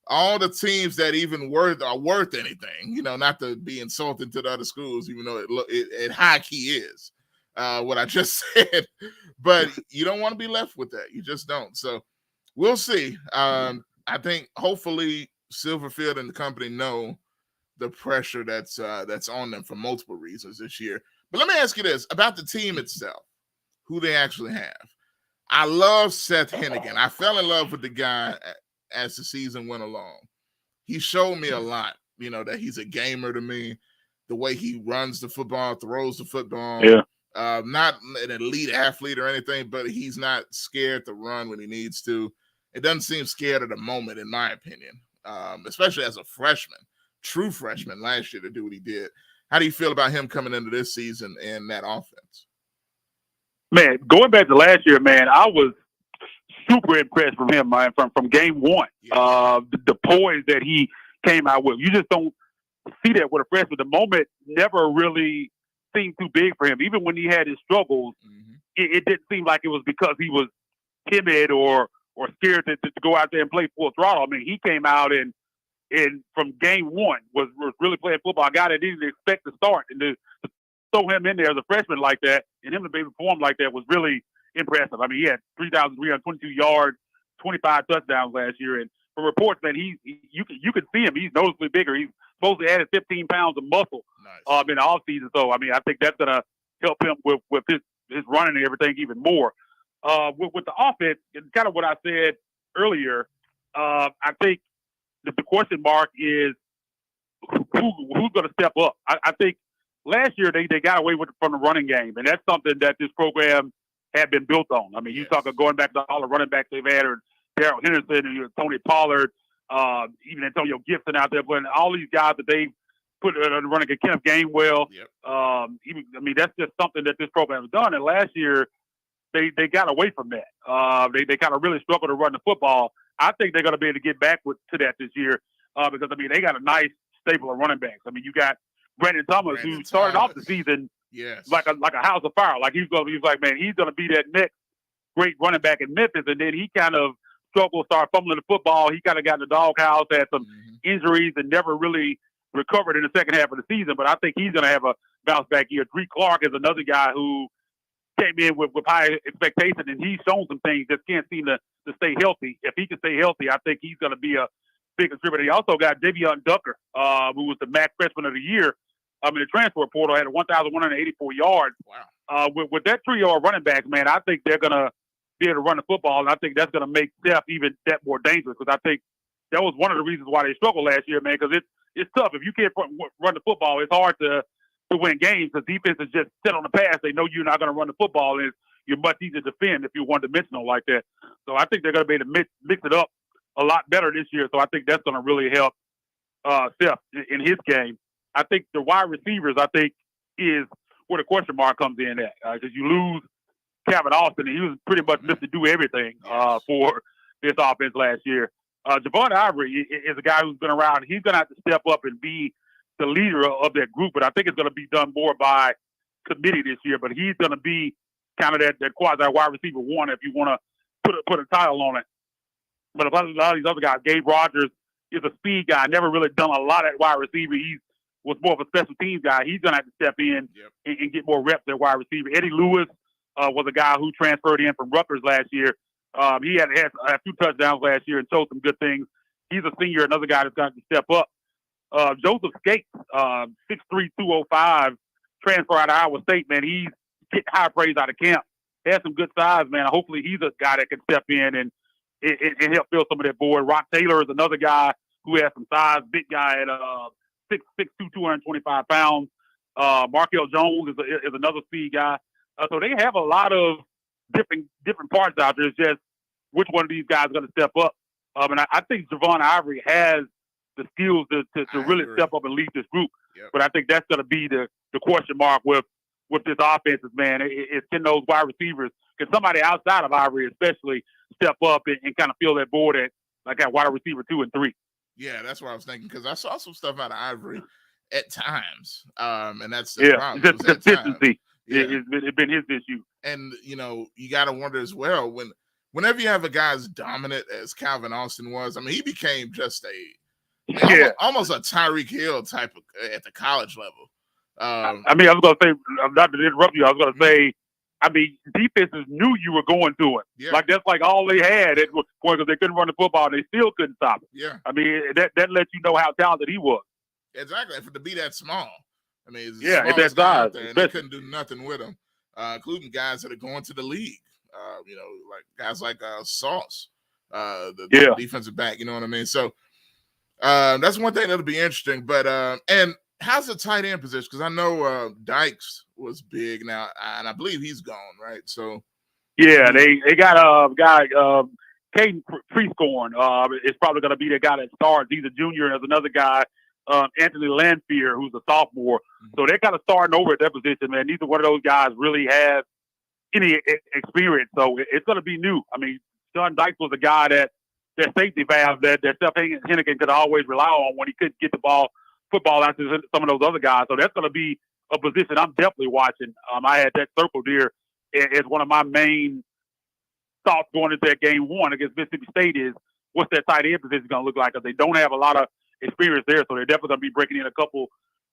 all the teams that even are worth anything, not to be insulting to the other schools, even though it high key is what I just said, but you don't want to be left with that. You just don't. So, we'll see. I think hopefully Silverfield and the company know the pressure that's on them for multiple reasons this year. But let me ask you this about the team itself, who they actually have. I love Seth Hennigan. I fell in love with the guy as the season went along. he showed me a lot, that he's a gamer to me. The way he runs the football, throws the football. Yeah. Not an elite athlete or anything, but he's not scared to run when he needs to. It doesn't seem scared at the moment, in my opinion, especially as a freshman, true freshman last year to do what he did. How do you feel about him coming into this season and that offense? Man, going back to last year, man, I was super impressed from him, man, from game one. Yeah. The poise that he came out with. You just don't see that with a freshman. The moment never really seemed too big for him. Even when he had his struggles, it didn't seem like it was because he was timid or scared to go out there and play full throttle. I mean, he came out and from game one was really playing football. A guy that didn't expect to start, and to throw him in there as a freshman like that and him to be able to perform like that was really impressive. I mean, he had 3,322 yards, 25 touchdowns last year. And from reports, man, you can see him. He's noticeably bigger. He's supposed to add 15 pounds of muscle in the offseason. So, I mean, I think that's going to help him with his running and everything even more. With the offense, it's kind of what I said earlier. I think the question mark is who's going to step up. I think last year they got away from the running game, and that's something that this program had been built on. I mean, you talk going back to all the running backs they've had, or Darrell Henderson and Tony Pollard, even Antonio Gibson out there, but all these guys that they put on running, Kenneth Gainwell. Yep. I mean, that's just something that this program has done. And last year they got away from that. They kind of really struggled to run the football. I think they're going to be able to get back to that this year because, I mean, they got a nice stable of running backs. I mean, you got Brandon Thomas, who started off the season like a house of fire. Like he's like, man, he's going to be that next great running back in Memphis. And then he kind of struggled, started fumbling the football. He kind of got in the doghouse, had some injuries, and never really recovered in the second half of the season. But I think he's going to have a bounce back year. Dree Clark is another guy who came in with high expectations, and he's shown some things, just can't seem to stay healthy. If he can stay healthy, I think he's going to be a big contributor. He also got Davion Ducker, who was the MAC freshman of the year. In the transfer portal, had 1,184 yards. Wow. With that trio of running backs, man, I think they're going to be able to run the football, and I think that's going to make Steph even that more dangerous, because I think that was one of the reasons why they struggled last year, man, because it's tough. If you can't run the football, it's hard to win games, because defenses just sit on the pass. They know you're not going to run the football, and you're much easier to defend if you're one-dimensional like that. So I think they're going to be able to mix it up a lot better this year, so I think that's going to really help Steph in his game. I think the wide receivers, is where the question mark comes in at, because you lose Calvin Austin, and he was pretty much Mr. Do Everything for this offense last year. Javon Ivory is a guy who's been around. He's going to have to step up and be the leader of that group, but I think it's going to be done more by committee this year. But he's going to be kind of that quasi wide receiver one, if you want to put a title on it. But a lot of these other guys, Gabe Rogers is a speed guy, never really done a lot at wide receiver. He was more of a special teams guy. He's going to have to step in and get more reps at wide receiver. Eddie Lewis was a guy who transferred in from Rutgers last year. He had a few touchdowns last year and showed some good things. He's a senior, another guy that's going to step up. Joseph Skates, 6'3", 205, transfer out of Iowa State, man. He's getting high praise out of camp. He has some good size, man. Hopefully he's a guy that can step in and help fill some of that board. Rock Taylor is another guy who has some size, big guy at 6'2", 225 pounds. Markel Jones is another speed guy. So they have a lot of different parts out there. It's just which one of these guys is going to step up. And I think Javon Ivory has the skills to really step up and lead this group. Yep. But I think that's going to be the question mark with this offense, man. It's can those wide receivers, can somebody outside of Ivory especially step up and kind of fill that board at wide receiver 2 and 3. Yeah, that's what I was thinking, because I saw some stuff out of Ivory at times. And that's the problem. Just consistency. It's been his issue. And, you got to wonder as well, whenever you have a guy as dominant as Calvin Austin was, I mean, he became just almost a Tyreek Hill type of, at the college level. I was going to say, not to interrupt you, I was going to say, defenses knew you were going to it. Yeah. Like, that's like all they had at one point, because they couldn't run the football and they still couldn't stop it. Yeah. I mean, that lets you know how talented he was. Exactly. For to be that small. I mean, it's that size. And they couldn't do nothing with him, including guys that are going to the league. Like guys like Sauce, the defensive back. You know what I mean? So That's one thing that'll be interesting. But and how's the tight end position? Because I know Dykes was big now, and I believe he's gone, right? So yeah, they got a guy, Caden Prescorn. Is probably going to be the guy that starts. He's a junior, and there's another guy, Anthony Lanphier, who's a sophomore. So they're kind of starting over at that position, man. Neither one of those guys really have any experience, so it's going to be new. I mean, Sean Dykes was a guy that safety valve that Steph Hennigan could always rely on when he couldn't get the football out to some of those other guys. So that's going to be a position I'm definitely watching. I had that circle there as one of my main thoughts going into that game one against Mississippi State is what's that tight end position going to look like, because they don't have a lot of experience there. So they're definitely going to be breaking in a couple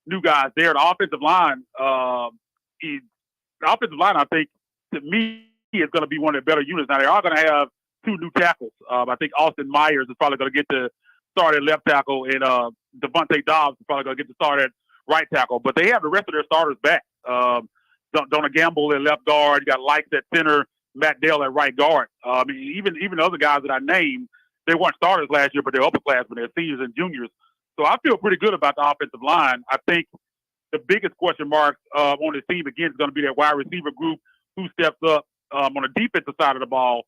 new guys there. The offensive line, I think, to me, is going to be one of the better units. Now, they are going to have two new tackles. I think Austin Myers is probably going to get to start at left tackle, and Devontae Dobbs is probably going to get to start at right tackle. But they have the rest of their starters back. Donna Gamble at left guard. You got Likes at center, Matt Dale at right guard. I mean, even other guys that I named, they weren't starters last year, but they're upperclassmen. They're seniors and juniors. So I feel pretty good about the offensive line. I think the biggest question mark on the team, again, is going to be that wide receiver group who steps up on the defensive side of the ball.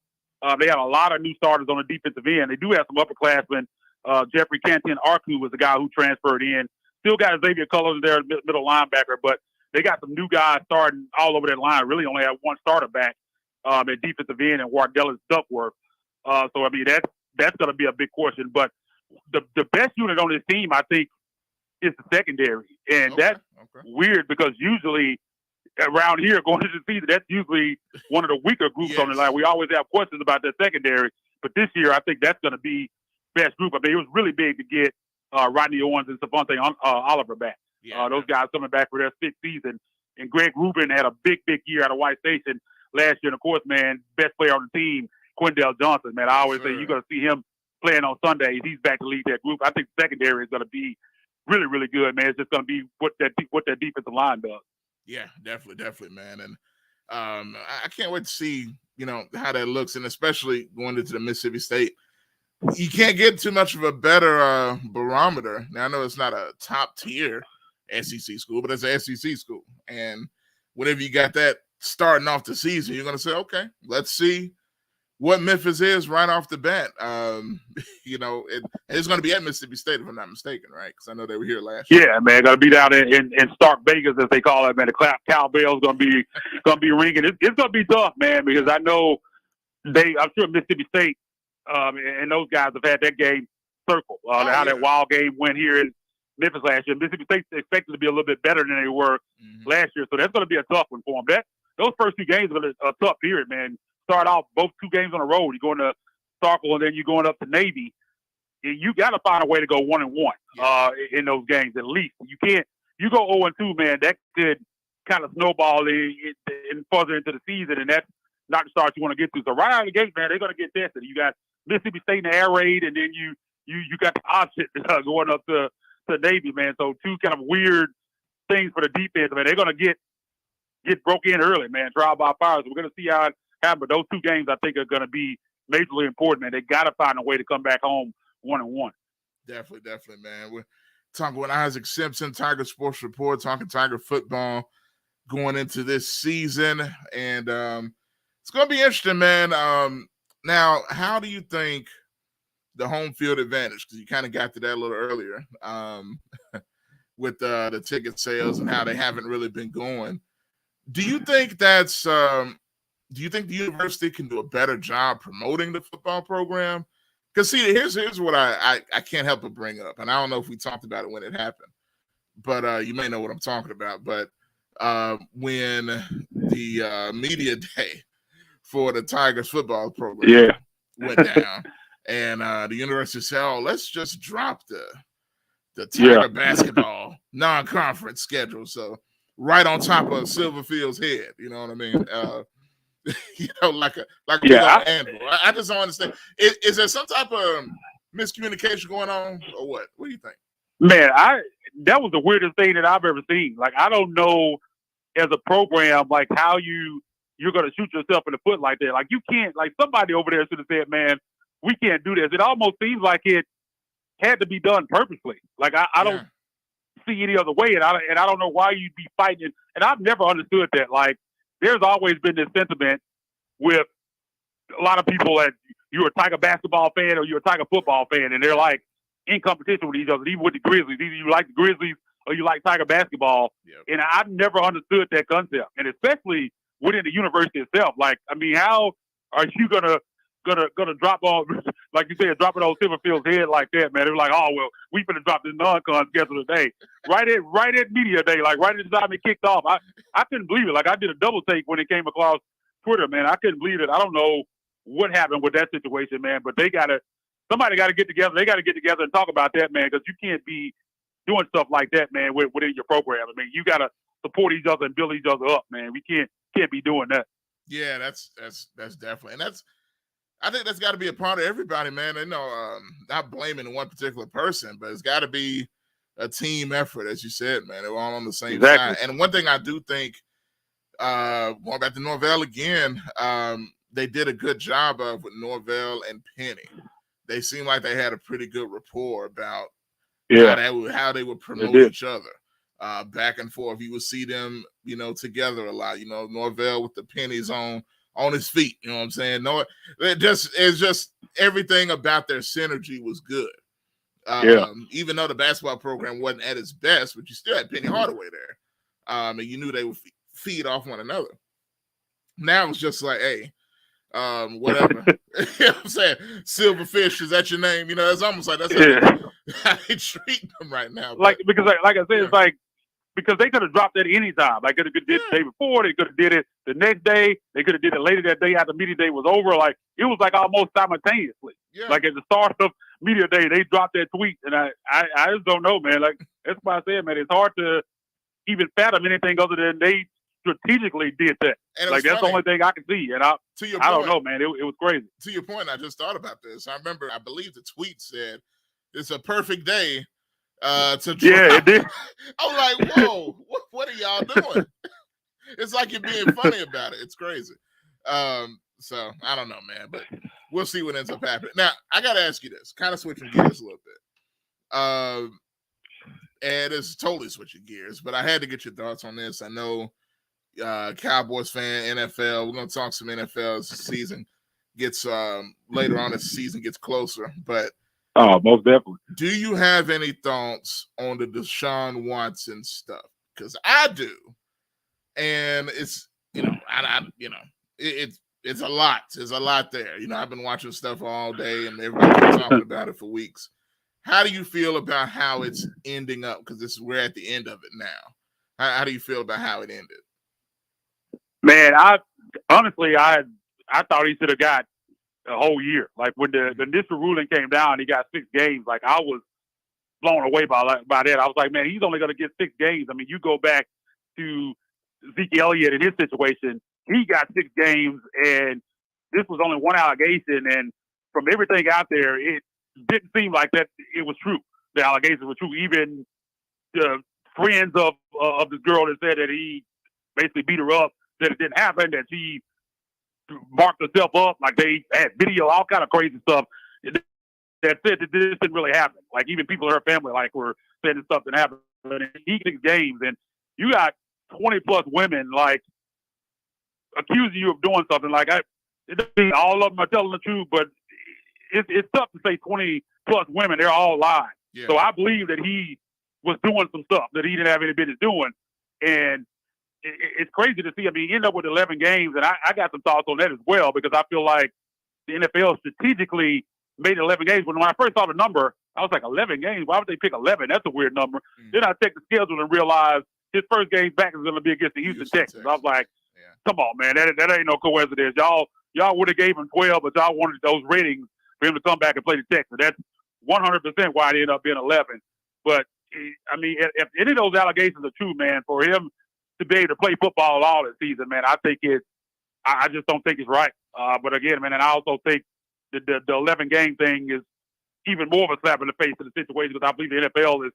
They have a lot of new starters on the defensive end. They do have some upperclassmen. Jeffrey Canton Arku was the guy who transferred in. Still got Xavier Cullors there, middle linebacker, but they got some new guys starting all over that line. Really only have one starter back at defensive end, and Wardellis Duckworth. So, I mean, that's going to be a big question. But the best unit on this team, I think, is the secondary. And that's weird because usually around here going into the season, that's usually one of the weaker groups on the line. We always have questions about that secondary. But this year, I think that's going to be best group. I mean, it was really big to get Rodney Owens and Savante Oliver back. Those guys coming back for their sixth season. And Greg Rubin had a big year out of White Station last year. And, of course, man, best player on the team, Quindell Johnson, man. I always say you're going to see him playing on Sundays. He's back to lead that group. I think the secondary is going to be really, really good, man. It's just going to be what that defensive line does. Yeah, definitely, man. And I can't wait to see, how that looks, and especially going into the Mississippi State. You can't get too much of a better barometer. Now, I know it's not a top-tier SEC school, but it's an SEC school. And whenever you got that starting off the season, you're going to say, okay, let's see what Memphis is right off the bat. It's going to be at Mississippi State, if I'm not mistaken, right? Because I know they were here last year. Yeah, man, got to be down in Stark Vegas, as they call it, man. The cowbell's going to be ringing. It's going to be tough, man, because I know I'm sure Mississippi State and those guys have had that game circled. How that wild game went here in Memphis last year. Mississippi State expected to be a little bit better than they were last year, so that's going to be a tough one for them. Those first two games are a tough period, man. Start off both two games on the road. You're going to Starkville and then you're going up to Navy. You got to find a way to go 1-1 in those games at least. You can't. You go 0-2, man. That could kind of snowball in further into the season, and that's not the start you want to get to. So right out of the gate, man, they're going to get tested. You got Mississippi State in the air raid, and then you got the opposite going up to Navy, man. So two kind of weird things for the defense, man. They're going to get broke in early, man. Trial by fire. So we're going to see how it happens. But those two games, I think, are going to be majorly important, man. They got to find a way to come back home 1-1. Definitely, man. We're talking with Isaac Simpson, Tiger Sports Report, talking Tiger football going into this season, and it's going to be interesting, man. Now, how do you think the home field advantage, because you kind of got to that a little earlier, with the ticket sales and how they haven't really been going, do you think that's do you think the university can do a better job promoting the football program? Because, see, here's what I can't help but bring up, and I don't know if we talked about it when it happened, but you may know what I'm talking about. But when the media day for the Tigers football program went down, and the university said, "Oh, let's just drop the Tiger basketball non-conference schedule," so right on top of Silverfield's head, you know what I mean? Like a handle. I just don't understand. Is there some type of miscommunication going on, or what? What do you think? Man, that was the weirdest thing that I've ever seen. Like, I don't know, as a program, like how you're going to shoot yourself in the foot like that. Like, you can't. Like, somebody over there should have said, "Man, we can't do this." It almost seems like it had to be done purposely. Like I don't see any other way, and I don't know why you'd be fighting. And I've never understood that. Like, there's always been this sentiment with a lot of people that you're a Tiger basketball fan or you're a Tiger football fan, and they're like in competition with each other, even with the Grizzlies. Either you like the Grizzlies or you like Tiger basketball. Yep. And I've never understood that concept, and especially within the university itself. Like, I mean, how are you gonna drop on, like you said, drop it on Silverfield's head like that, man? They're like, oh well, we finna drop this non-con schedule today, right at media day, like right at the time it kicked off. I couldn't believe it. Like, I did a double take when it came across Twitter, man. I couldn't believe it. I don't know what happened with that situation, man, but somebody got to get together. They got to get together and talk about that, man, because you can't be doing stuff like that, man, within your program. I mean, you got to support each other and build each other up, man. We can't be doing that. Yeah, that's definitely, and I think that's got to be a part of everybody, man. You know, not blaming one particular person, but it's got to be a team effort, as you said, man. They're all on the same side. And one thing I do think, going back to Norvell again, they did a good job of with Norvell and Penny. They seemed like they had a pretty good rapport about how they would promote each other back and forth. You would see them, you know, together a lot. You know, Norvell with the pennies on his feet. You know what I'm saying? No, it's just everything about their synergy was good. Even though the basketball program wasn't at its best, but you still had Penny Hardaway there, and you knew they would feed off one another. Now it's just like, hey, whatever. You know what I'm saying? Silverfish, is that your name? You know, it's almost like that's how they treating them right now. Like, because like I said, it's like, because they could have dropped that anytime. Like, they could have did it the day before. They could have did it the next day. They could have did it later that day after media day was over. Like, it was like almost simultaneously. Yeah. Like, at the start of media day, they dropped that tweet. And I just don't know, man. Like, that's why I said, man, it's hard to even fathom anything other than they strategically did that. Like, that's the only thing I can see. And I don't know, man. It was crazy. To your point, I just thought about this. I believe the tweet said, it's a perfect day to drop. Yeah, it did. I'm like, whoa, what are y'all doing? It's like you're being funny about it. It's crazy. So I don't know, man, but we'll see what ends up happening. Now, I got to ask you this, kind of switching gears a little bit. And it's totally switching gears, but I had to get your thoughts on this. I know Cowboys fan, NFL, we're going to talk some NFL as the season gets later on as the season gets closer, but most definitely. Do you have any thoughts on the Deshun Watson stuff? Because I do, and it's it's a lot. There's a lot there. You know, I've been watching stuff all day, and everybody's been talking about it for weeks. How do you feel about how it's ending up? Because we're at the end of it now. How do you feel about how it ended? Man, I thought he should have got a whole year. Like, when the initial ruling came down, he got 6 games. Like, I was blown away by that. I was like, man, he's only going to get 6 games. I mean, you go back to Zeke Elliott in his situation, he got 6 games, and this was only one allegation. And from everything out there, it didn't seem like that it was true. The allegations were true. Even the friends of this girl that said that he basically beat her up, that it didn't happen, that she marked herself up, like they had video, all kind of crazy stuff that said that this didn't really happen. Like, even people in her family were saying this stuff didn't happen. And he 6 games, and you got 20 plus women accusing you of doing something. Like, it doesn't mean all of them are telling the truth, but it's tough to say 20 plus women, they're all lying. Yeah. So I believe that he was doing some stuff that he didn't have any business doing. And it's crazy to see. I mean, he ended up with 11 games, and I got some thoughts on that as well, because I feel like the NFL strategically made 11 games. When I first saw the number, I was like, 11 games? Why would they pick 11? That's a weird number. Then I checked the schedule and realized his first game back is going to be against the Houston Texans. I was like, come on, man, that ain't no coincidence. Y'all would have gave him 12, but y'all wanted those ratings for him to come back and play the Texans. That's 100% why it ended up being 11. But, I mean, if any of those allegations are true, man, for him to be able to play football all this season, man, I just don't think it's right. But again, man, and I also think the 11-game thing is even more of a slap in the face of the situation, because I believe the NFL is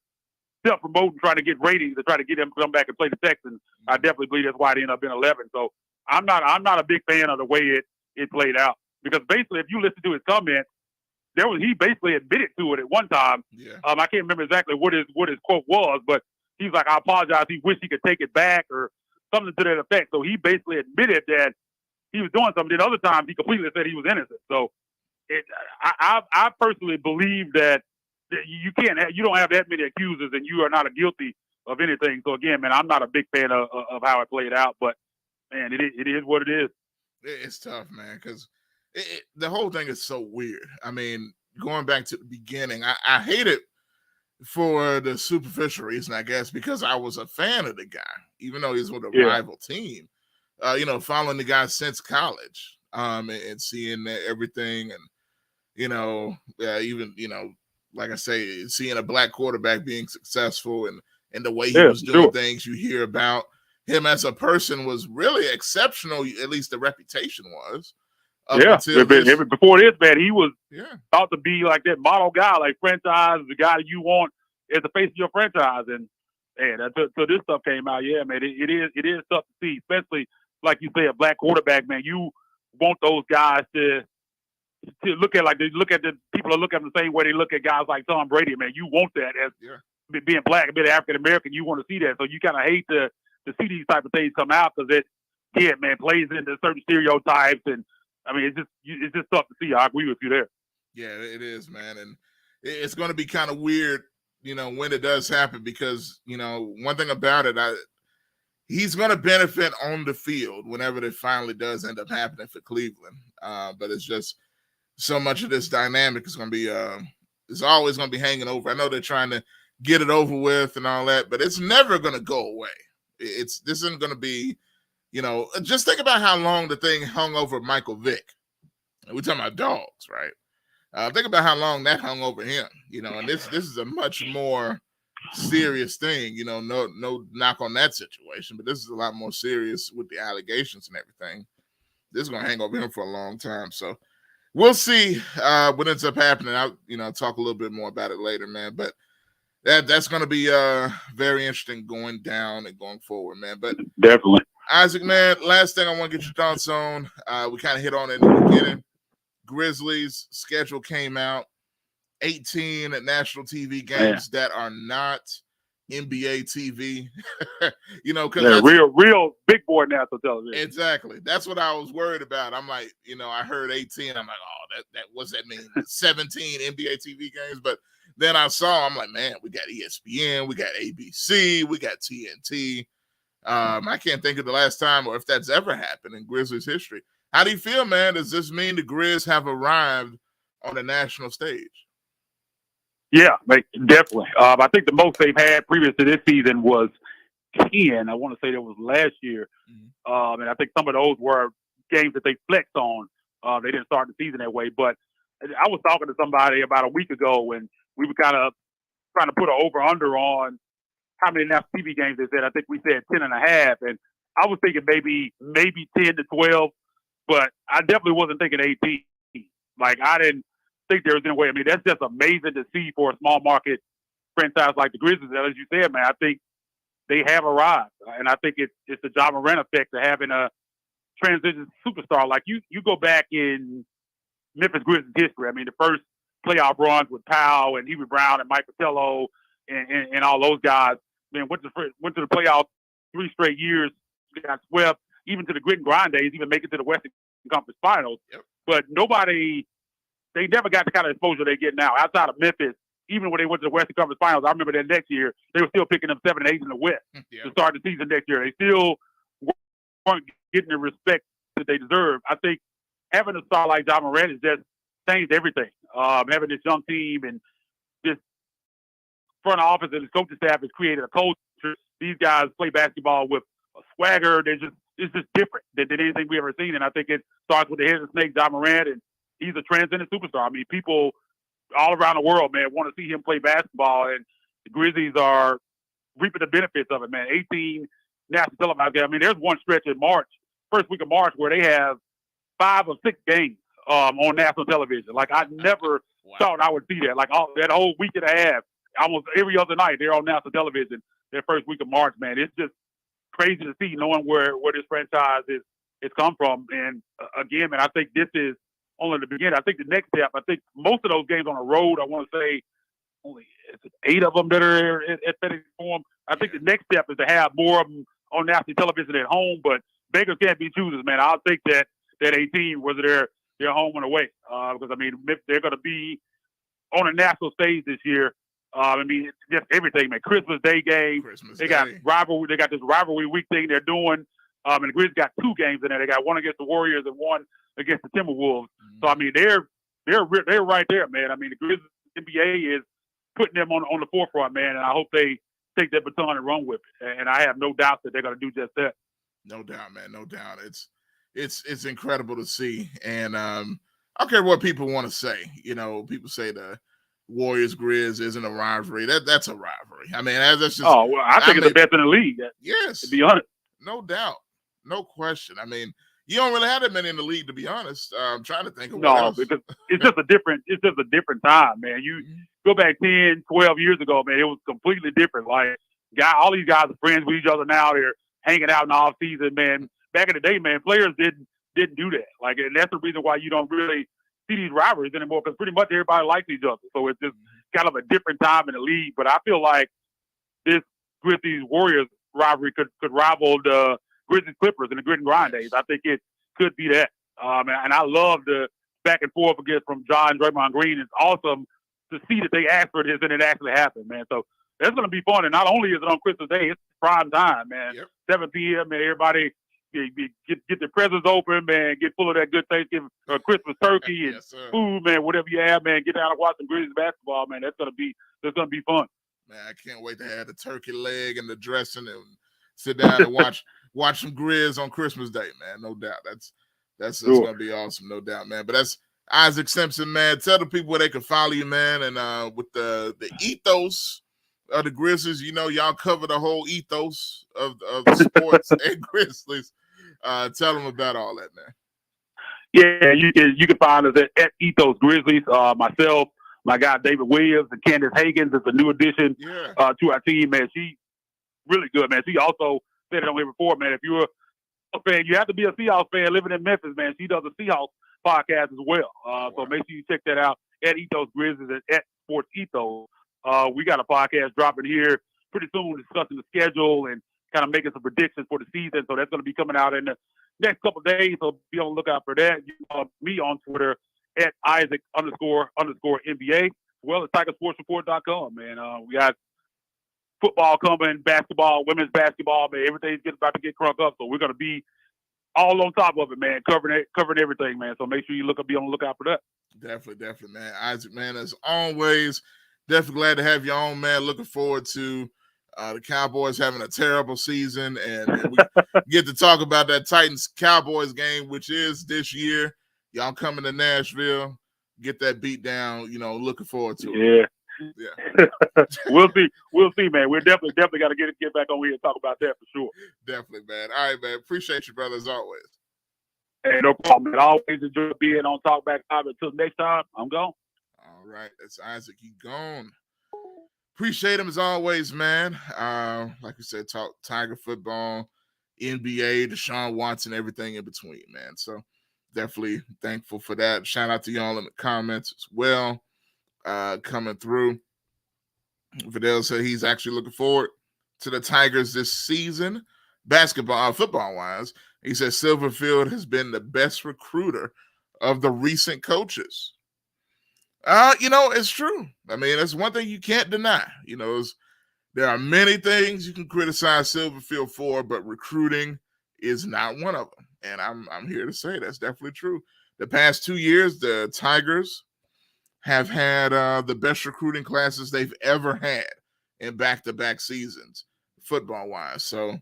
self-promoting, trying to get ratings to try to get them to come back and play the Texans. I definitely believe that's why it ended up being 11. So I'm not a big fan of the way it played out, because basically, if you listen to his comments, he basically admitted to it at one time. Yeah. I can't remember exactly what his quote was, but he's like, I apologize. He wished he could take it back or something to that effect. So he basically admitted that he was doing something. Then other times he completely said he was innocent. So I personally believe that you don't have that many accusers and you are not guilty of anything. So again, man, I'm not a big fan of how it played out, but man, it is what it is. It's tough, man, because the whole thing is so weird. I mean, going back to the beginning, I hate it for the superficial reason, I guess, because I was a fan of the guy, even though he's with a rival team. Following the guy since college, and seeing everything, and even like I say, seeing a black quarterback being successful and the way he was doing things, you hear about him as a person was really exceptional. At least the reputation was. Before this, man, he was thought to be like that model guy, like franchise, the guy you want as the face of your franchise. And until this stuff came out, yeah, man, it is tough to see, especially like you say, a black quarterback, man. You want those guys to look at the people that look at them the same way they look at guys like Tom Brady, man. You want that as being black, being African American. You want to see that, so you kind of hate to see these type of things come out because it plays into certain stereotypes, and I mean it's just tough to see. I agree with you there. Yeah, it is, man, and it's going to be kind of weird, when it does happen because one thing about it, he's going to benefit on the field whenever it finally does end up happening for Cleveland. But it's just so much of this dynamic is going to be it's always going to be hanging over. I know they're trying to get it over with and all that, but it's never going to go away. This isn't going to be, just think about how long the thing hung over Michael Vick. We're talking about dogs, right? Think about how long that hung over him, and this is a much more serious thing, no knock on that situation, but this is a lot more serious with the allegations and everything. This is going to hang over him for a long time. So we'll see what ends up happening. I'll talk a little bit more about it later, man, but that's going to be very interesting going down and going forward, man. But definitely, Isaac, man, last thing I want to get your thoughts on, we kind of hit on it in the beginning. Grizzlies schedule came out, 18 national TV games that are not NBA TV, because real big boy national television. Exactly. That's what I was worried about. I'm like, I heard 18. I'm like, oh, that what's that mean? 17 NBA TV games. But then I saw, I'm like, man, we got ESPN, we got ABC, we got TNT. I can't think of the last time or if that's ever happened in Grizzlies history. How do you feel, man? Does this mean the Grizz have arrived on the national stage? Yeah, definitely. I think the most they've had previous to this season was 10. I want to say that was last year. Mm-hmm. And I think some of those were games that they flexed on. They didn't start the season that way. But I was talking to somebody about a week ago, and we were kind of trying to put an over-under on how many national TV games they said. I think we said 10.5. And I was thinking maybe 10 to 12, but I definitely wasn't thinking 18. Like, I didn't think there was any way. I mean, that's just amazing to see for a small market franchise like the Grizzlies. And as you said, man, I think they have arrived, and I think it's the Ja Morant effect of having a transition superstar. Like you go back in Memphis Grizzlies history. I mean, the first playoff runs with Powell and Hubie Brown and Mike Patello and all those guys. Man, went to the playoffs 3 straight years. Got swept, even to the grit and grind days, even make it to the Western Conference Finals. Yep. But they never got the kind of exposure they get now outside of Memphis. Even when they went to the Western Conference Finals, I remember that next year, they were still picking them 7 and 8 in the West to start the season next year. They still weren't getting the respect that they deserve. I think having a star like Ja Morant has just changed everything. Having this young team and this front office and this coaching staff has created a culture. These guys play basketball with a swagger. It's just different than anything we've ever seen. And I think it starts with the head of the snake, Ja Morant, and he's a transcendent superstar. I mean, people all around the world, man, want to see him play basketball, and the Grizzlies are reaping the benefits of it, man. 18 national televised games. I mean, there's one stretch in March, first week of March, where they have 5 or 6 games on national television. Like, I never thought I would see that. Like, that whole week and a half, almost every other night, they're on national television that first week of March, man. It's just crazy to see, knowing where this franchise is come from. And again, man, I think this is only the beginning. I think the next step, I think most of those games on the road, I want to say only 8 of them that are at FedEx Forum. I think the next step is to have more of them on national television at home, but beggars can't be choosers, man. I'll take that 18, whether they're home and away, because I mean they're going to be on a national stage this year. I mean, it's just everything, man. Christmas Day game. Got rivalry. They got this rivalry week thing they're doing. And the Grizzlies got 2 games in there. They got one against the Warriors and one against the Timberwolves. So I mean, they're right there, man. I mean, the Grizzlies NBA is putting them on the forefront, man. And I hope they take that baton and run with it. And I have no doubt that they're going to do just that. No doubt, man. No doubt. It's incredible to see. And I don't care what people want to say. You know, people say the Warriors Grizz isn't a rivalry. That's a rivalry. I mean, that's just. Oh well, I think it's the best in the league. Yes, to be honest, no doubt, no question. I mean, you don't really have that many in the league, to be honest. I'm trying to think of what else. Because it's just a different time, man. You go back 10, 12 years ago, man, it was completely different. Like, all these guys are friends with each other now. They're hanging out in the off season, man. Back in the day, man, players didn't do that. Like, and that's the reason why you don't really see these rivalries anymore, because pretty much everybody likes each other. So it's just kind of a different time in the league. But I feel like this Grizzlies Warriors rivalry could rival the Grizzlies Clippers in the grit and grind days. I think it could be that. And I love the back and forth again from John Draymond Green. It's awesome to see that they asked for this and it actually happened, man. So that's going to be fun. And not only is it on Christmas Day, it's prime time, man. 7 p.m. and everybody get the presents open, man. Get full of that good Thanksgiving or Christmas turkey and food, man. Whatever you have, man. Get down and watch some Grizzlies basketball, man. That's gonna be fun. Man, I can't wait to have the turkey leg and the dressing and sit down and watch some Grizz on Christmas Day, man. No doubt. That's gonna be awesome, no doubt, man. But that's Isaac Simpson, man. Tell the people where they can follow you, man. And with the ethos of the Grizzlies, you know, y'all cover the whole ethos of the sports and Grizzlies. Tell them about all that, man. Yeah, you can find us at Ethos Grizzlies. Myself, my guy David Williams, and Candace Higgins is a new addition to our team, man. She's really good, man. She also said it on here before, man. If you're a fan, you have to be a Seahawks fan living in Memphis, man. She does a Seahawks podcast as well. So make sure you check that out at Ethos Grizzlies and at Sports Ethos. We got a podcast dropping here pretty soon discussing the schedule and kind of making some predictions for the season. So that's going to be coming out in the next couple of days. So be on the lookout for that. You can follow me on Twitter at Isaac_NBA, as well as TalkSPORTSReport.com, man. We got football coming, basketball, women's basketball, man. Everything's about to get crunk up. So we're going to be all on top of it, man, covering everything, man. So make sure you be on the lookout for that. Definitely, man. Isaac, man, as always, definitely glad to have you on, man. Looking forward to the Cowboys having a terrible season, and we get to talk about that Titans-Cowboys game, which is this year. Y'all coming to Nashville, get that beat down. You know, looking forward to it. Yeah. We'll see, man. We're definitely got to get back on here and talk about that for sure. Definitely, man. All right, man. Appreciate you, brother, as always. Hey, no problem, man. I always enjoy being on Talkback Live. Until next time, I'm gone. All right, that's Isaac. He gone. Appreciate him as always, man. Like we said, talk Tiger football, NBA, Deshun Watson, everything in between, man. So definitely thankful for that. Shout out to y'all in the comments as well, coming through. Vidal said he's actually looking forward to the Tigers this season, football-wise. He said Silverfield has been the best recruiter of the recent coaches. You know, it's true. I mean, that's one thing you can't deny. You know, there are many things you can criticize Silverfield for, but recruiting is not one of them. And I'm here to say that's definitely true. The past 2 years, the Tigers have had the best recruiting classes they've ever had in back-to-back seasons, football-wise. So,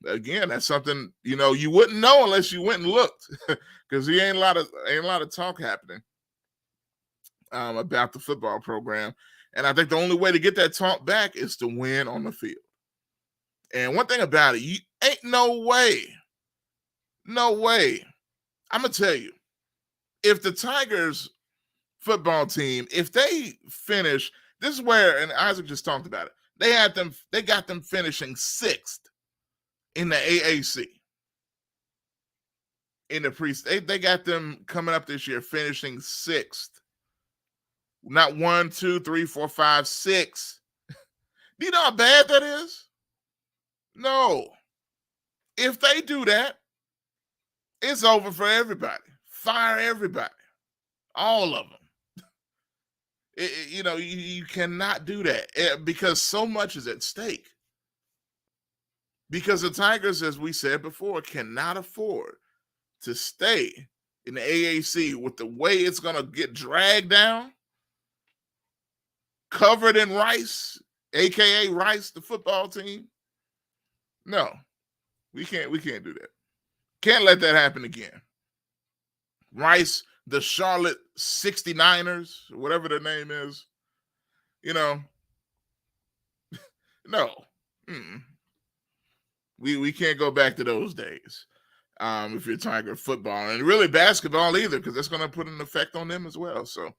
again, that's something, you know, you wouldn't know unless you went and looked, because there ain't a lot of talk happening about the football program. And I think the only way to get that talk back is to win on the field. And one thing about it, you ain't no way. I'm going to tell you, if the Tigers football team, if they finish, this is where, and Isaac just talked about it, they got them finishing 6th in the AAC. in the preseason. They got them coming up this year, finishing 6th. Not 1, 2, 3, 4, 5, 6. Do you know how bad that is? No. If they do that, it's over for everybody. Fire everybody. All of them. You cannot do that because so much is at stake. Because the Tigers, as we said before, cannot afford to stay in the AAC with the way it's going to get dragged down, covered in rice, a.k.a. Rice, the football team. No, we can't do that. Can't let that happen again. Rice, the Charlotte 69ers, whatever their name is, no. We can't go back to those days if you're Tiger football. And really basketball either, because that's going to put an effect on them as well. So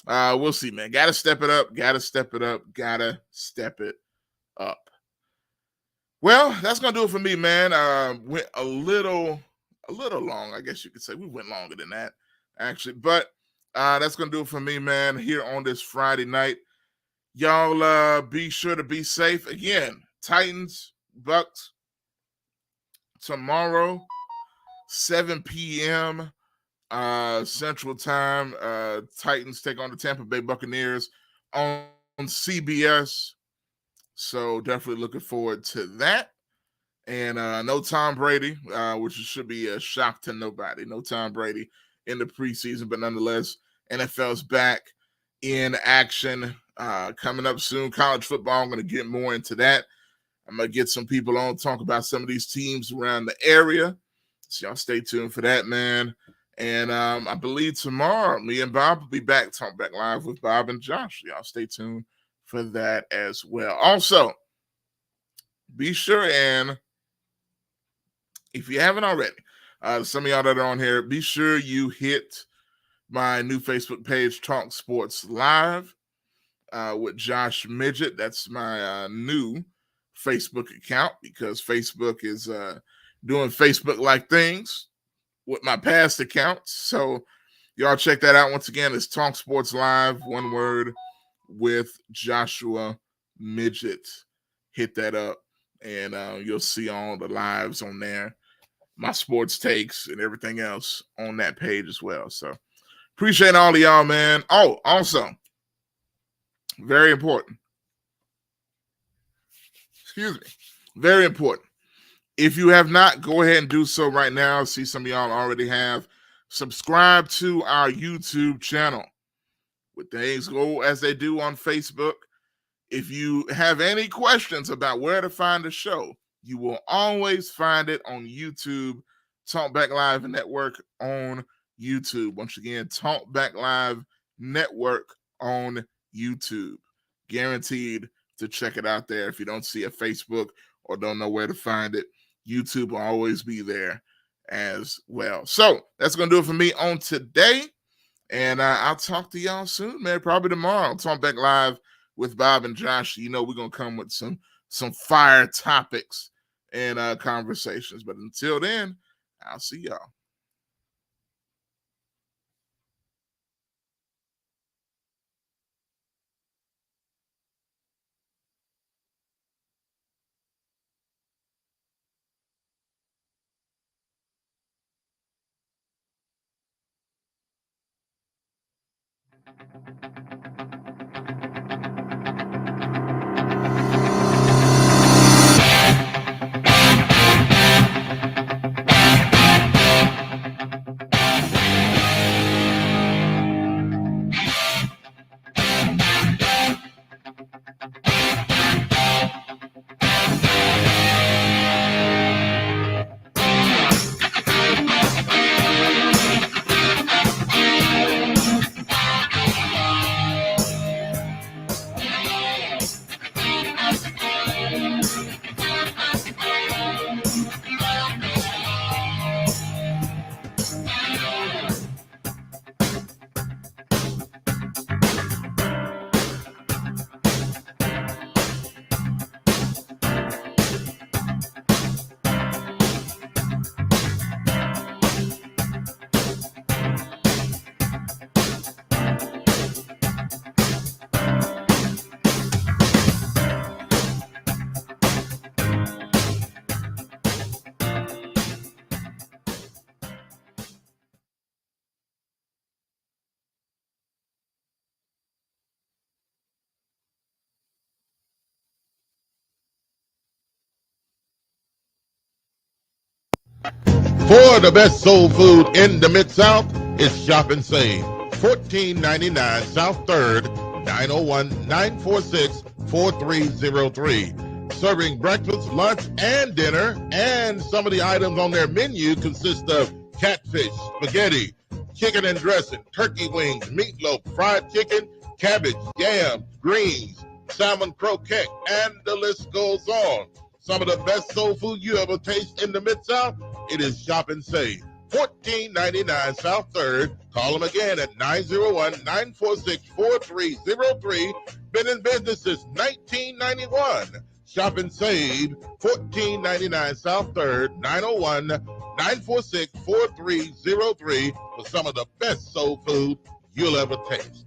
we'll see, man. Got to step it up. Got to step it up. Got to step it up. Well, that's going to do it for me, man. Went a little long, I guess you could say. We went longer than that, actually. But that's going to do it for me, man, here on this Friday night. Y'all be sure to be safe. Again, Titans, Bucks, tomorrow, 7 p.m. Central Time. Titans take on the Tampa Bay Buccaneers on CBS. So definitely looking forward to that. And no Tom Brady, which should be a shock to nobody. No Tom Brady in the preseason, but nonetheless, NFL's back in action coming up soon. College football, I'm going to get more into that. I'm going to get some people on, talk about some of these teams around the area. So y'all stay tuned for that, man. And I believe tomorrow, me and Bob will be back, talk back live with Bob and Josh. Y'all stay tuned for that as well. Also, be sure and if you haven't already, some of y'all that are on here, be sure you hit my new Facebook page, Talk Sports Live, with Josh Midget. That's my new Facebook account because Facebook is doing Facebook-like things with my past accounts. So y'all check that out. Once again, it's Talk Sports Live, one word, with Joshua Midget. Hit that up, and you'll see all the lives on there, my sports takes and everything else on that page as well. So appreciate all of y'all, man. Oh, also, very important. Excuse me. Very important. If you have not, go ahead and do so right now. I see some of y'all already have. Subscribe to our YouTube channel. With things go as they do on Facebook. If you have any questions about where to find the show, you will always find it on YouTube. Talkback Live Network on YouTube. Once again, Talkback Live Network on YouTube. Guaranteed to check it out there. If you don't see a Facebook or don't know where to find it, YouTube will always be there as well. So that's going to do it for me on today. And I'll talk to y'all soon, man. Probably tomorrow. Talkback Live with Bob and Josh. You know we're going to come with some fire topics and conversations. But until then, I'll see y'all. For the best soul food in the Mid-South, it's Shop and Save. 1499 South 3rd, 901-946-4303. Serving breakfast, lunch, and dinner. And some of the items on their menu consist of catfish, spaghetti, chicken and dressing, turkey wings, meatloaf, fried chicken, cabbage, yams, greens, salmon croquette, and the list goes on. Some of the best soul food you ever taste in the Mid-South, it is Shop and Save. 1499 South 3rd. Call them again at 901-946-4303. Been in business since 1991. Shop and Save, 1499 South 3rd, 901-946-4303 for some of the best soul food you'll ever taste.